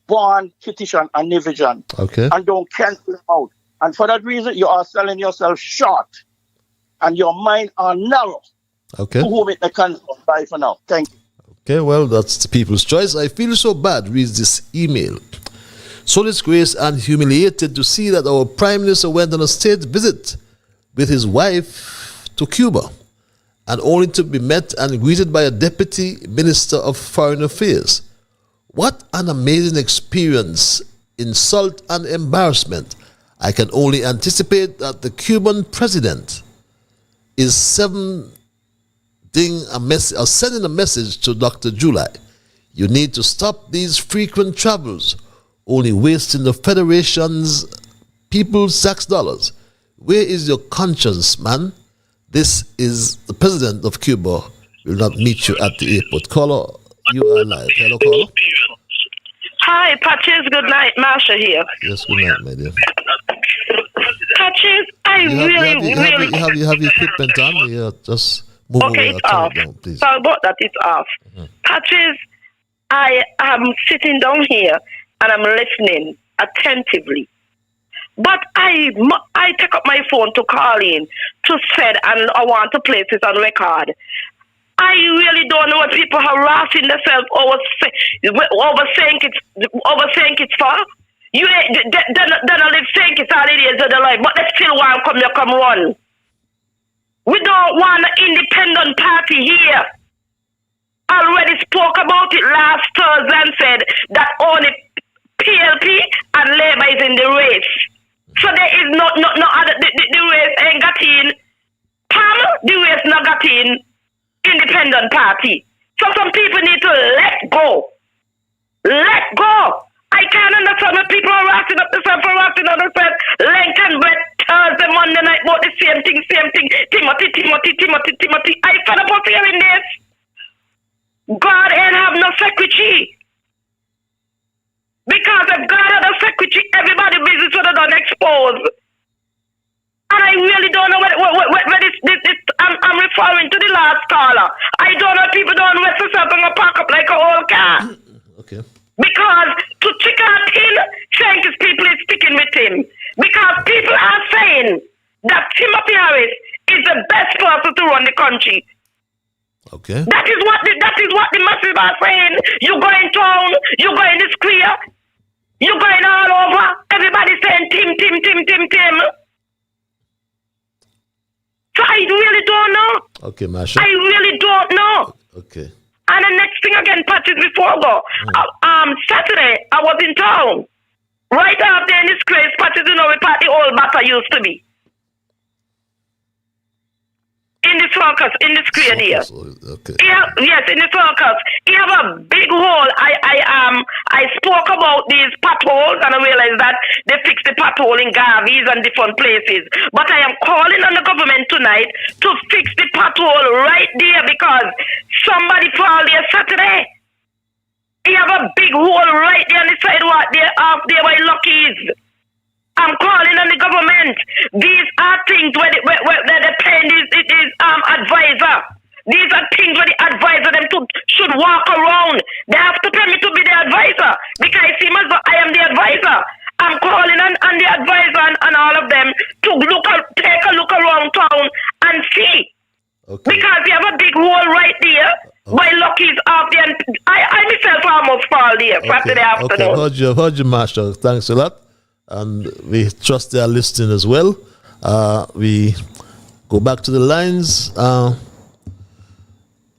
born Kittitian and Nevisan. Okay. And don't cancel it out. And for that reason, you are selling yourself short. And your mind are narrow. Okay. To whom it may cancel. Bye for now. Thank you. Okay, well, that's the people's choice. I feel so bad, reads this email. So disgraced and humiliated to see that our Prime Minister went on a state visit with his wife to Cuba and only to be met and greeted by a Deputy Minister of Foreign Affairs. What an amazing experience, insult and embarrassment. I can only anticipate that the Cuban president is sending a message to Dr. July. You need to stop these frequent travels, only wasting the Federation's people's tax dollars. Where is your conscience, man? This is the president of Cuba. Will not meet you at the airport. Caller, you are live. Hello, caller. Hi, Patches. Good night. Marsha here. Yes, good night, my dear. Patches, You have your equipment on? Yeah, just move okay, over. it's off. Down, please. Sorry about that. It's off. Patches, I am sitting down here and I'm listening attentively. But I take up my phone to call in to say, and I want to place this on record. I really don't know what people harassing themselves over saying it's for. You ain't they're not saying it's all it is of the life, but they still want to come run. We don't want an independent party here. I already spoke about it last Thursday and said that only PLP and Labour is in the race. So there is no other, the race ain't got in. PAM, the race not got in. Independent independent party. So some people need to let go. Let go. I can't understand when people are racking up themselves for racking up themselves. Lincoln Brett Thursday, Monday night about the same thing. Timothy. I fed up of hearing this. God ain't have no secretary. Because if God had a secretary, everybody business would have done exposed. And I really don't know what this I'm referring to the last caller. I don't know if people don't rest themselves and pack up like a whole car. Okay. Because to trick out him, Shank's people is sticking with him. Because people are saying that Timothy Harris is the best person to run the country. Okay. That is what the masses are saying. You go in town, you go in the square, you going all over. Everybody saying Tim. So I really don't know. Okay, Masha. I really don't know. Okay. And the next thing again, Patrick, before I go, Saturday I was in town. Right after in this place, Patrick, you know where the old batter used to be. In the circus, in the square there. Okay. Yes, in the circus. He have a big hole. I spoke about these potholes and I realized that they fix the pothole in Garvey's and different places. But I am calling on the government tonight to fix the pothole right there because somebody fall there Saturday. He have a big hole right there on the sidewalk there, off there where Lucky is. I'm calling on the government. These are things where the pen is advisor. These are things where the advisor them should walk around. They have to permit to be the advisor because it seems as though I am the advisor. I'm calling on the advisor and all of them to take a look around town and see. Okay. Because you have a big hole right there. My Lucky's off there. And I myself almost fall there Saturday afternoon. Okay, heard you, Master. Thanks a lot. And we trust they are listening as well. We go back to the lines.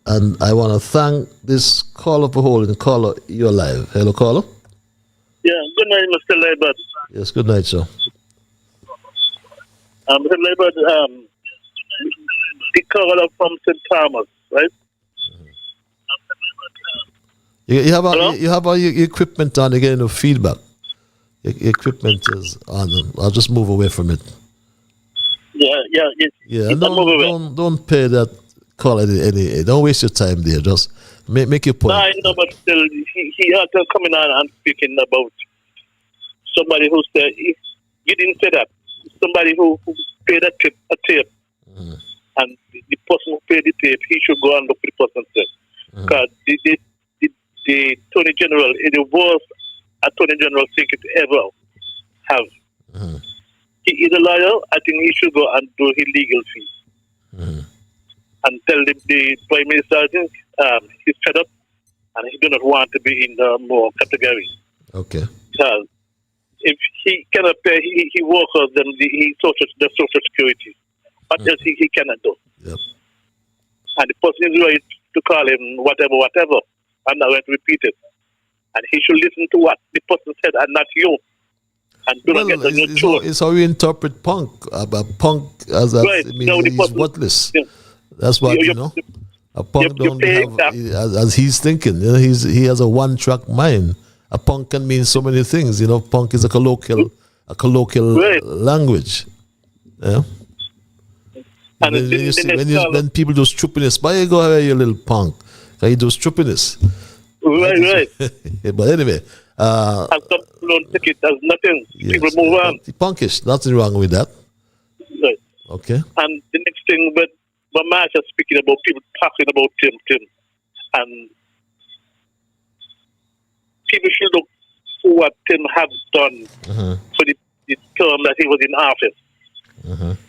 And I want to thank this caller for holding. Caller, you're live. Hello, caller. Yeah, good night, Mr. Liburd. Yes, good night, sir. Mr. Liburd, the caller from St. Thomas, right? You have all your equipment on again, no feedback. Your equipment is on. I'll just move away from it. Yeah. Don't pay that call any. Don't waste your time there. Just make your point. No, I know, but still, he had to come in and speaking about somebody who said you didn't say that. Somebody who paid a tape, and the person who paid the tape, he should go and look for the person said. Because the Attorney General is the worst Attorney General secret ever have. He is a lawyer. I think he should go and do his legal fee. And tell the Prime Minister I think he's fed up and he do not want to be in the more category. Okay. Because if he cannot pay he workers, then the social security. What else he cannot do? Yep. And the person is right to call him whatever. I'm not going to repeat it. And he should listen to what the person said and not you. And do not get on your throat. It's how we interpret punk. Punk as right. He's worthless. Yeah. That's what a punk don't have as he's thinking. He has a one-track mind. A punk can mean so many things. Punk is a colloquial right. language. Yeah. And when people do stupidness, why you go away, you little punk? You do stupidness. Right. But anyway. And some people don't take it as nothing. Yes. People move on. Punkish. Nothing wrong with that. Right. Okay. And the next thing, but Marsha speaking about people talking about Tim. And people should look for what Tim has done for the term that he was in office.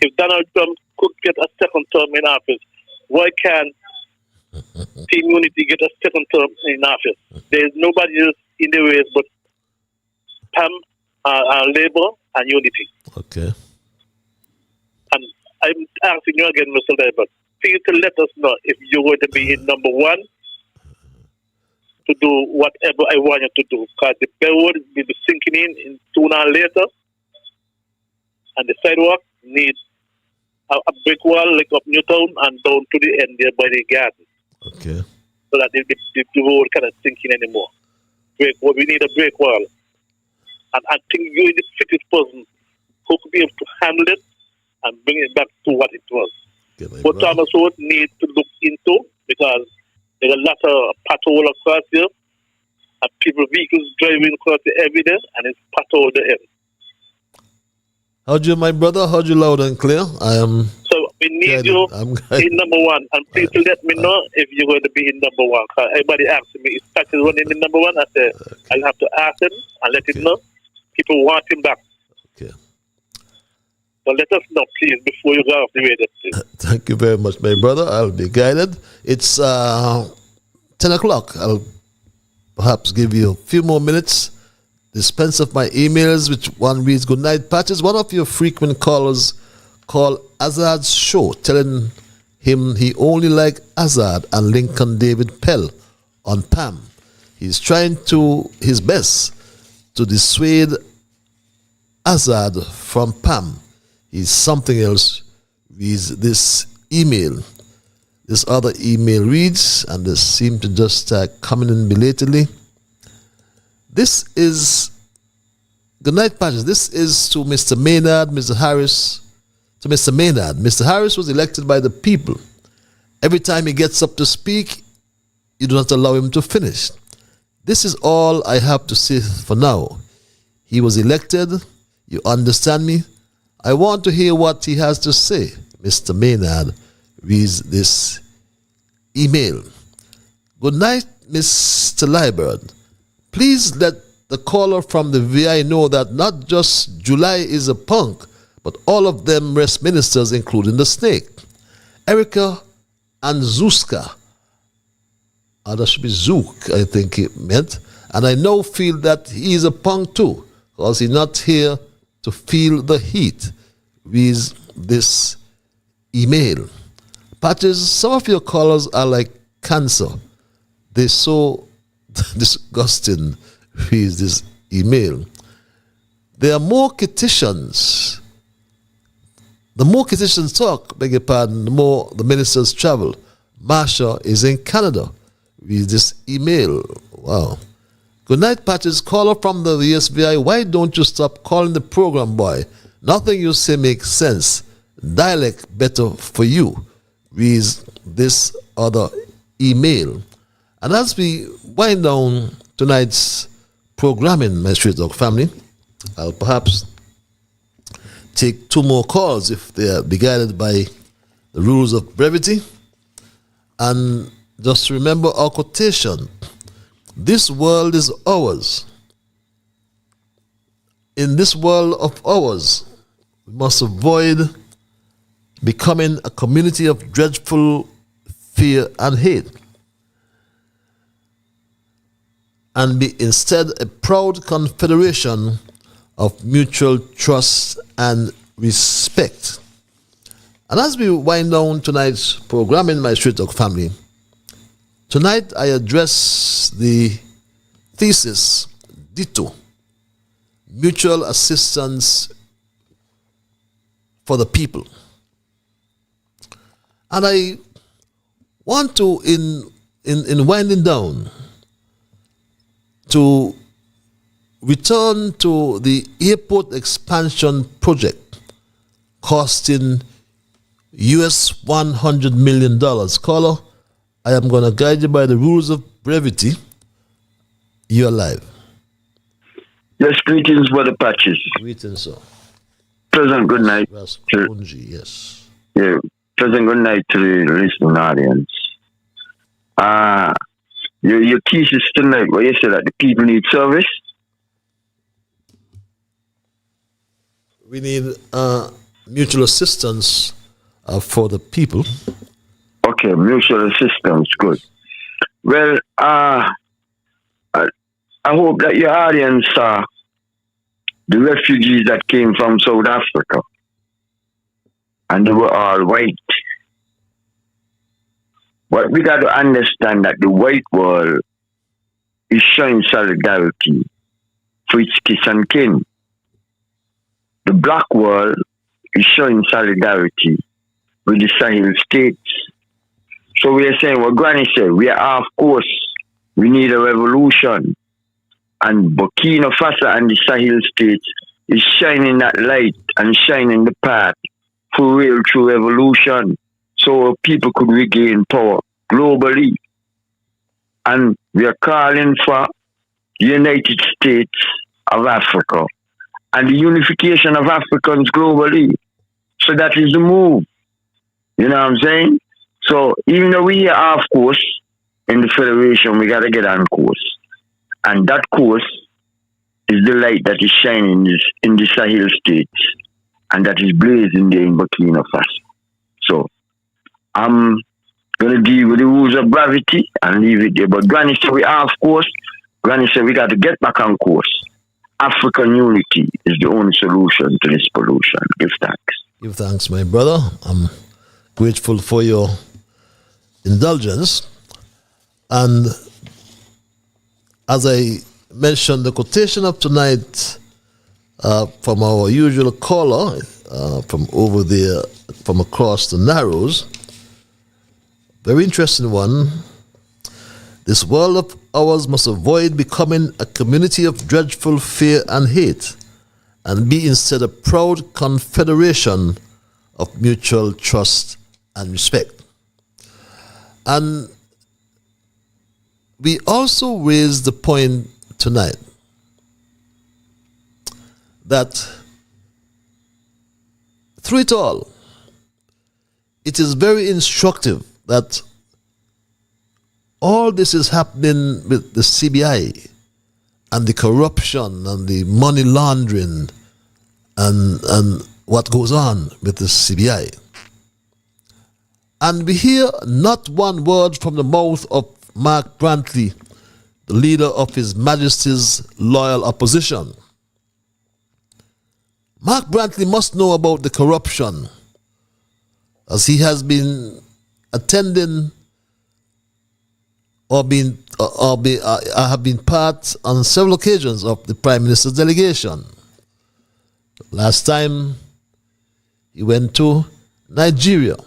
If Donald Trump could get a second term in office, why can't Team Unity get a second term in office? There is nobody else in the race but PAM, Labour, and Unity. Okay. And I'm asking you again, Mr. Liburd, for you to let us know if you're going to be in number one to do whatever I want you to do. Because the bellwood will be sinking in sooner or later, and the sidewalk needs a brick wall like up Newtown and down to the end there by the garden. Okay. So that the road cannot sink in anymore. We need a break wall. And I think you're the fittest person who could be able to handle it and bring it back to what it was. What Thomas Road needs to look into, because there's a lot of patrol across here, and vehicles driving across here every day, and it's patrolled the end. Heard you, my brother. Heard you loud and clear. I am. So we need you in number one, and please let me know if you're going to be in number one. Cause everybody asking me, is Patches running in number one? I said, I'll have to ask him and let him know. People want him back. Okay. So let us know, please, before you go off the radio, please. Thank you very much, my brother. I'll be guided. It's 10 o'clock. I'll perhaps give you a few more minutes. Dispense of my emails, which one reads, "Good night, Patches. One of your frequent callers called Azad's show, telling him he only like Azad and Lincoln David Pell on PAM. He's trying his best to dissuade Azad from PAM. He's something else," reads this email. This other email reads, and they seem to just start coming in belatedly. This is, good night, Patches. This is to Mr. Maynard, Mr. Harris. To Mr. Maynard. Mr. Harris was elected by the people. Every time he gets up to speak, you do not allow him to finish. This is all I have to say for now. He was elected. You understand me? I want to hear what he has to say. Mr. Maynard reads this email. Good night, Mr. Liburd. Please let the caller from the VI know that not just July is a punk, but all of them rest ministers, including the snake. Erica and Zuzka. That should be Zook, I think it meant. And I now feel that he is a punk too, because he's not here to feel the heat. Reads this email. Patches, some of your callers are like cancer. They're so disgusting. Reads this email. There are more Kittitians. The more Kittitians talk, beg your pardon, the more the ministers travel. Marsha is in Canada. Reads this email. Wow. Good night, Patches. Caller from the VSVI. Why don't you stop calling the program boy? Nothing you say makes sense. Dialect better for you. Reads this other email. And as we wind down tonight's programming, my Street Dog family, I'll perhaps take two more calls if they are guided by the rules of brevity. And just remember our quotation. This world is ours. In this world of ours, we must avoid becoming a community of dreadful fear and hate, and be instead a proud confederation of mutual trust and respect. And as we wind down tonight's programming, my Street Dog family, tonight I address the thesis, DITTO, mutual assistance for the people. And I want to, in winding down, to return to the airport expansion project costing US $100 million. Caller, I am going to guide you by the rules of brevity. You're live. Yes, greetings, Brother Patches. Greetings, sir. Pleasant good night. Yes. Yeah, pleasant good night to the listening audience. Your thesis tonight, where you said that the people need service. We need mutual assistance for the people. Okay, mutual assistance, good. Well, I hope that your audience saw the refugees that came from South Africa, and they were all white. But we got to understand that the white world is showing solidarity for its kiss and kin. The black world is showing solidarity with the Sahel states. So we are saying what Granny said, we are off course. We need a revolution. And Burkina Faso and the Sahel states is shining that light and shining the path for real true revolution so people could regain power globally. And we are calling for the United States of Africa and the unification of Africans globally. So that is the move. You know what I'm saying? So even though we are off course in the Federation, we got to get on course. And that course is the light that is shining in the Sahel states and that is blazing there in Burkina Faso. So I'm going to deal with the rules of gravity and leave it there. But Granny said we are off course. Granny said we got to get back on course. African unity is the only solution to this pollution. Give thanks. Give thanks, my brother. I'm grateful for your indulgence. And as I mentioned, the quotation of tonight from our usual caller from over there, from across the Narrows, very interesting one. This world of ours must avoid becoming a community of dreadful fear and hate, and be instead a proud confederation of mutual trust and respect. And we also raised the point tonight that through it all, it is very instructive that all this is happening with the CBI and the corruption and the money laundering and what goes on with the CBI. And we hear not one word from the mouth of Mark Brantley, the leader of His Majesty's loyal opposition. Mark Brantley must know about the corruption, as he has been attending I have been part on several occasions of the Prime Minister's delegation. Last time he went to Nigeria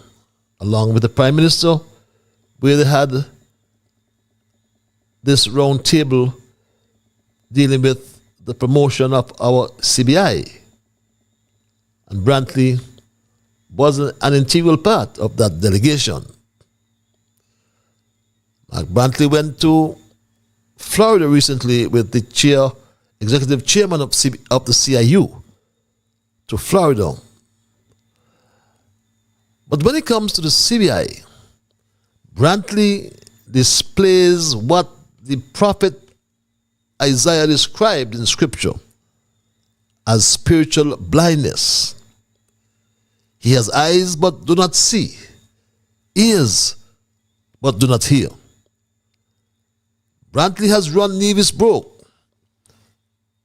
along with the Prime Minister, where they had this round table dealing with the promotion of our CBI. And Brantley was an integral part of that delegation. Mark Brantley went to Florida recently with the executive chairman of the CIU to Florida. But when it comes to the CBI, Brantley displays what the prophet Isaiah described in Scripture as spiritual blindness. He has eyes but do not see, ears but do not hear. Brantley has run Nevis broke.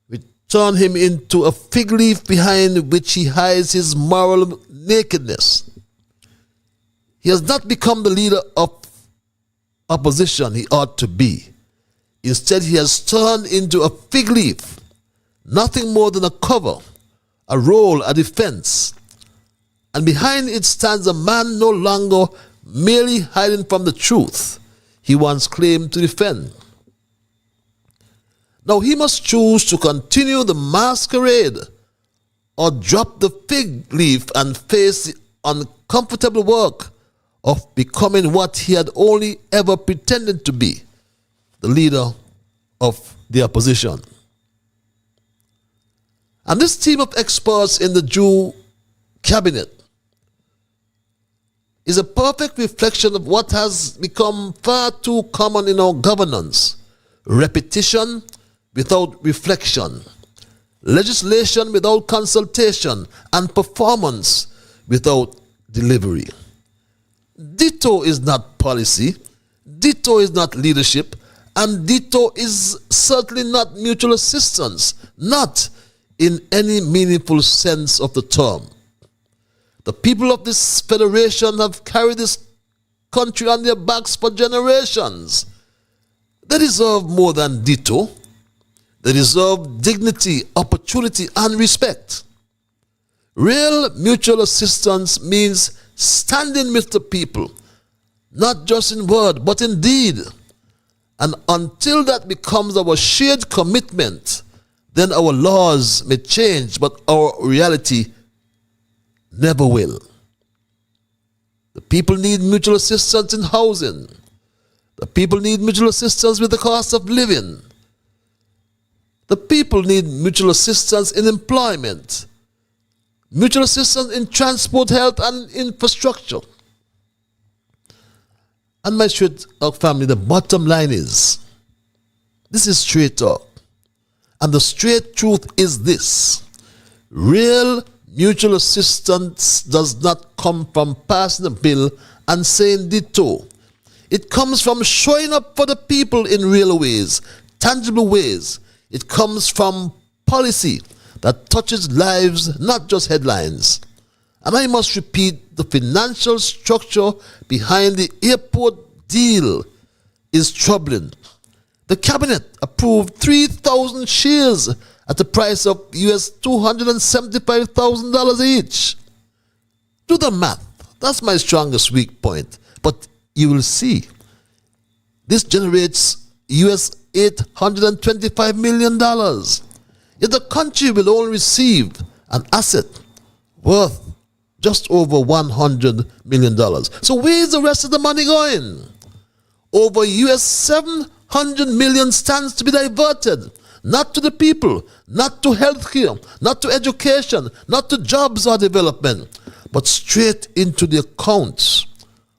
We turn him into a fig leaf behind which he hides his moral nakedness. He has not become the leader of opposition he ought to be. Instead, he has turned into a fig leaf, nothing more than a cover, a role, a defense. And behind it stands a man no longer merely hiding from the truth he once claimed to defend. Now he must choose to continue the masquerade or drop the fig leaf and face the uncomfortable work of becoming what he had only ever pretended to be, the leader of the opposition. And this team of experts in the Jew cabinet is a perfect reflection of what has become far too common in our governance: repetition without reflection, legislation without consultation, and performance without delivery. DITTO is not policy, DITTO is not leadership, and DITTO is certainly not mutual assistance, not in any meaningful sense of the term. The people of this federation have carried this country on their backs for generations. They deserve more than DITTO. They deserve dignity, opportunity, and respect. Real mutual assistance means standing with the people not just in word, but in deed. And until that becomes our shared commitment, then our laws may change, but our reality never will. The people need mutual assistance in housing. The people need mutual assistance with the cost of living. The people need mutual assistance in employment, mutual assistance in transport, health, and infrastructure. And my straight talk family, the bottom line is, this is straight talk. And the straight truth is this: real mutual assistance does not come from passing a bill and saying ditto. It comes from showing up for the people in real ways, tangible ways. It comes from policy that touches lives, not just headlines. And I must repeat, the financial structure behind the airport deal is troubling. The cabinet approved 3,000 shares at the price of US $275,000 each. Do the math. That's my strongest weak point. But you will see, this generates US $825 million. Yet the country will only receive an asset worth just over $100 million. So where is the rest of the money going? Over US $700 million stands to be diverted, not to the people, not to healthcare, not to education, not to jobs or development, but straight into the accounts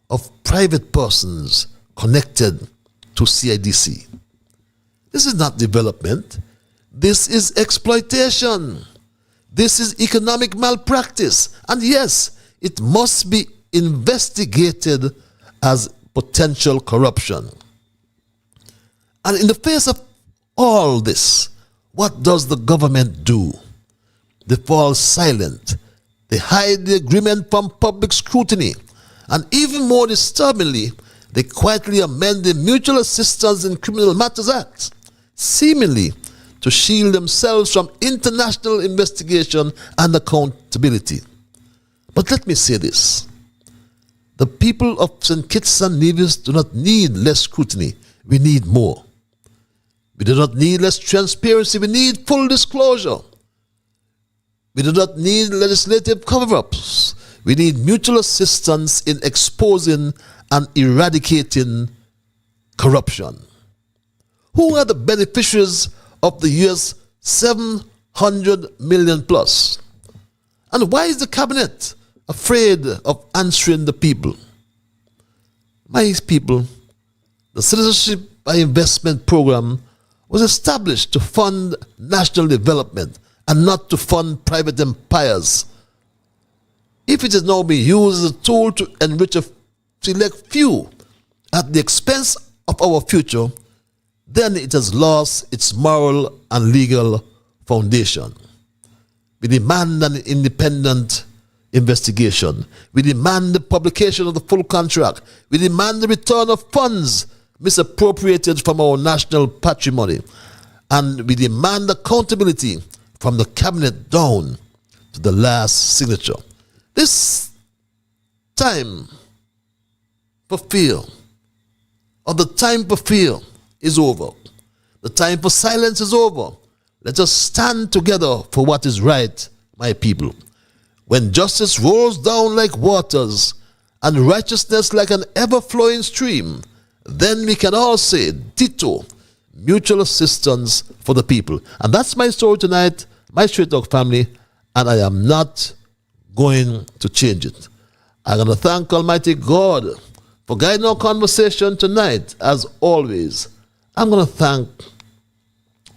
of private persons connected to CIDC. This is not development. This is exploitation. This is economic malpractice. And yes, it must be investigated as potential corruption. And in the face of all this, what does the government do? They fall silent. They hide the agreement from public scrutiny. And even more disturbingly, they quietly amend the Mutual Assistance in Criminal Matters Act, seemingly to shield themselves from international investigation and accountability. But let me say this: the people of St. Kitts and Nevis do not need less scrutiny. We need more. We do not need less transparency. We need full disclosure. We do not need legislative cover-ups. We need mutual assistance in exposing and eradicating corruption. Who are the beneficiaries of the US $700 million plus? And why is the cabinet afraid of answering the people? My people, the Citizenship by Investment program was established to fund national development and not to fund private empires. If it is now being used as a tool to enrich a select few at the expense of our future, then it has lost its moral and legal foundation. We demand an independent investigation. We demand the publication of the full contract. We demand the return of funds misappropriated from our national patrimony. And we demand accountability from the cabinet down to the last signature. This time for fear, or the time for fear, is over. The time for silence is over. Let us stand together for what is right, my people. When justice rolls down like waters and righteousness like an ever-flowing stream, then we can all say, ditto, mutual assistance for the people. And that's my story tonight, my Straight Talk family, and I am not going to change it. I'm going to thank Almighty God for guiding our conversation tonight, as always. I'm going to thank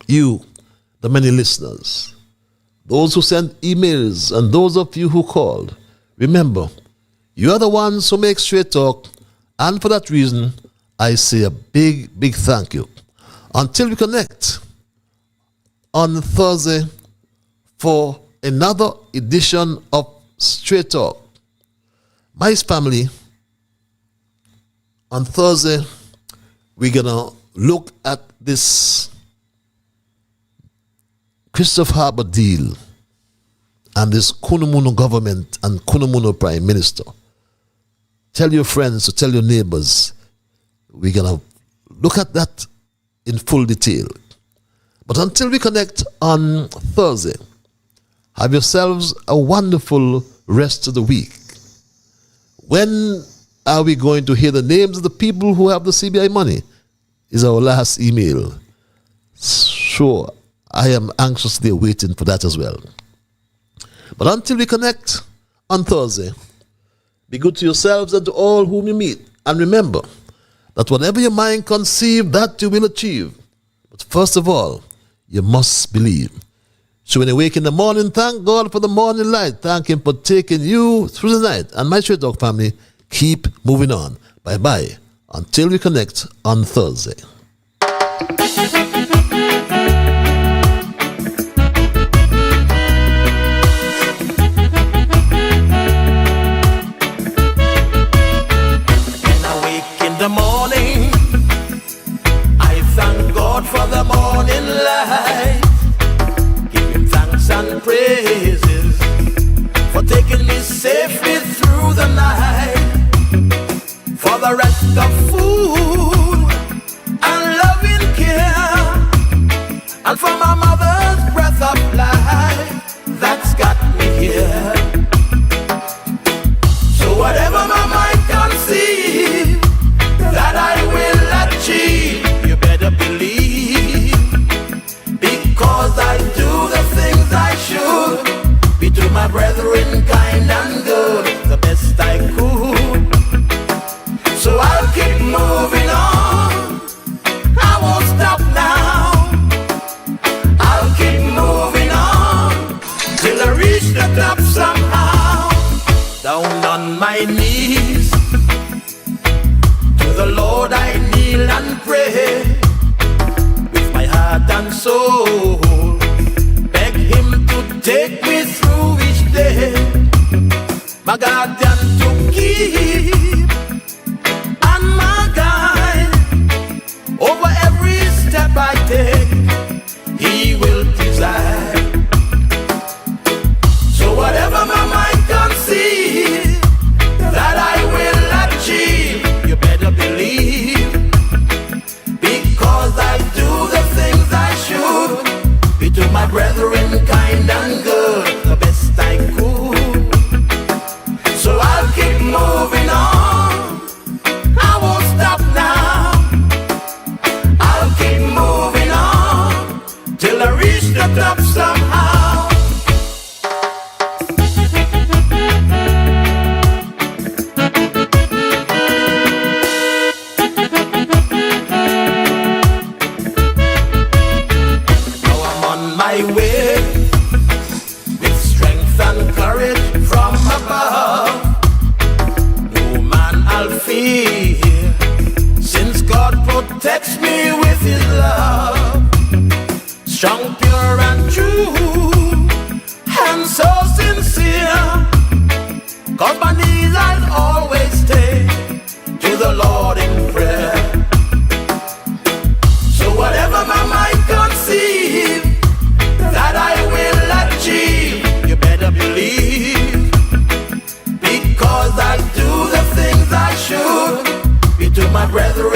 you, the many listeners, those who sent emails, and those of you who called. Remember, you are the ones who make Straight Talk, and for that reason, I say a big, big thank you. Until we connect on Thursday for another edition of Straight Talk, my family, on Thursday, we're going to look at this Christophe Harbour deal and this Kunumuno government and Kunumuno Prime Minister. tell your friends, to tell your neighbors. We're going to look at that in full detail. But until we connect on Thursday, have yourselves a wonderful rest of the week. When are we going to hear the names of the people who have the CBI money? Is our last email. Sure, I am anxiously waiting for that as well. But until we connect on Thursday, be good to yourselves and to all whom you meet. And remember that whatever your mind conceive, that you will achieve. But first of all, you must believe. So when you wake in the morning, thank God for the morning light. Thank Him for taking you through the night. And my Stray Dog family, keep moving on. Bye-bye. Until we connect on Thursday. The morning, I thank God for the morning light. Give Him thanks and praises for taking me safely through the night. For the rest of food and loving care, and for my mother's breath of life that's got me here. So whatever my mind conceives, that I will achieve, you better believe, because I do the things I should, be to my brethren kind and good, the best I could. So I'll keep moving on, I won't stop now, I'll keep moving on, till I reach the top somehow, down on my knees. To the Lord I kneel and pray, with my heart and soul, beg Him to take me through each day, my guardian to keep, and my guide, over every step I take, He will preside. So whatever my mind conceives, that I will achieve, you better believe, because I do the things I should, be to my brethren kind and good, the best I could. So I'll keep moving on, I won't stop now, I'll keep moving on, till I reach the top somehow. My way, with strength and courage from above, no man I'll fear, since God protects me with His love. Strong, pure and true, and so sincere, 'cause my knees I'll always stay to the Lord in prayer. So whatever my mind conceives, that I will achieve, you better believe, because I do the things I should, be to my brethren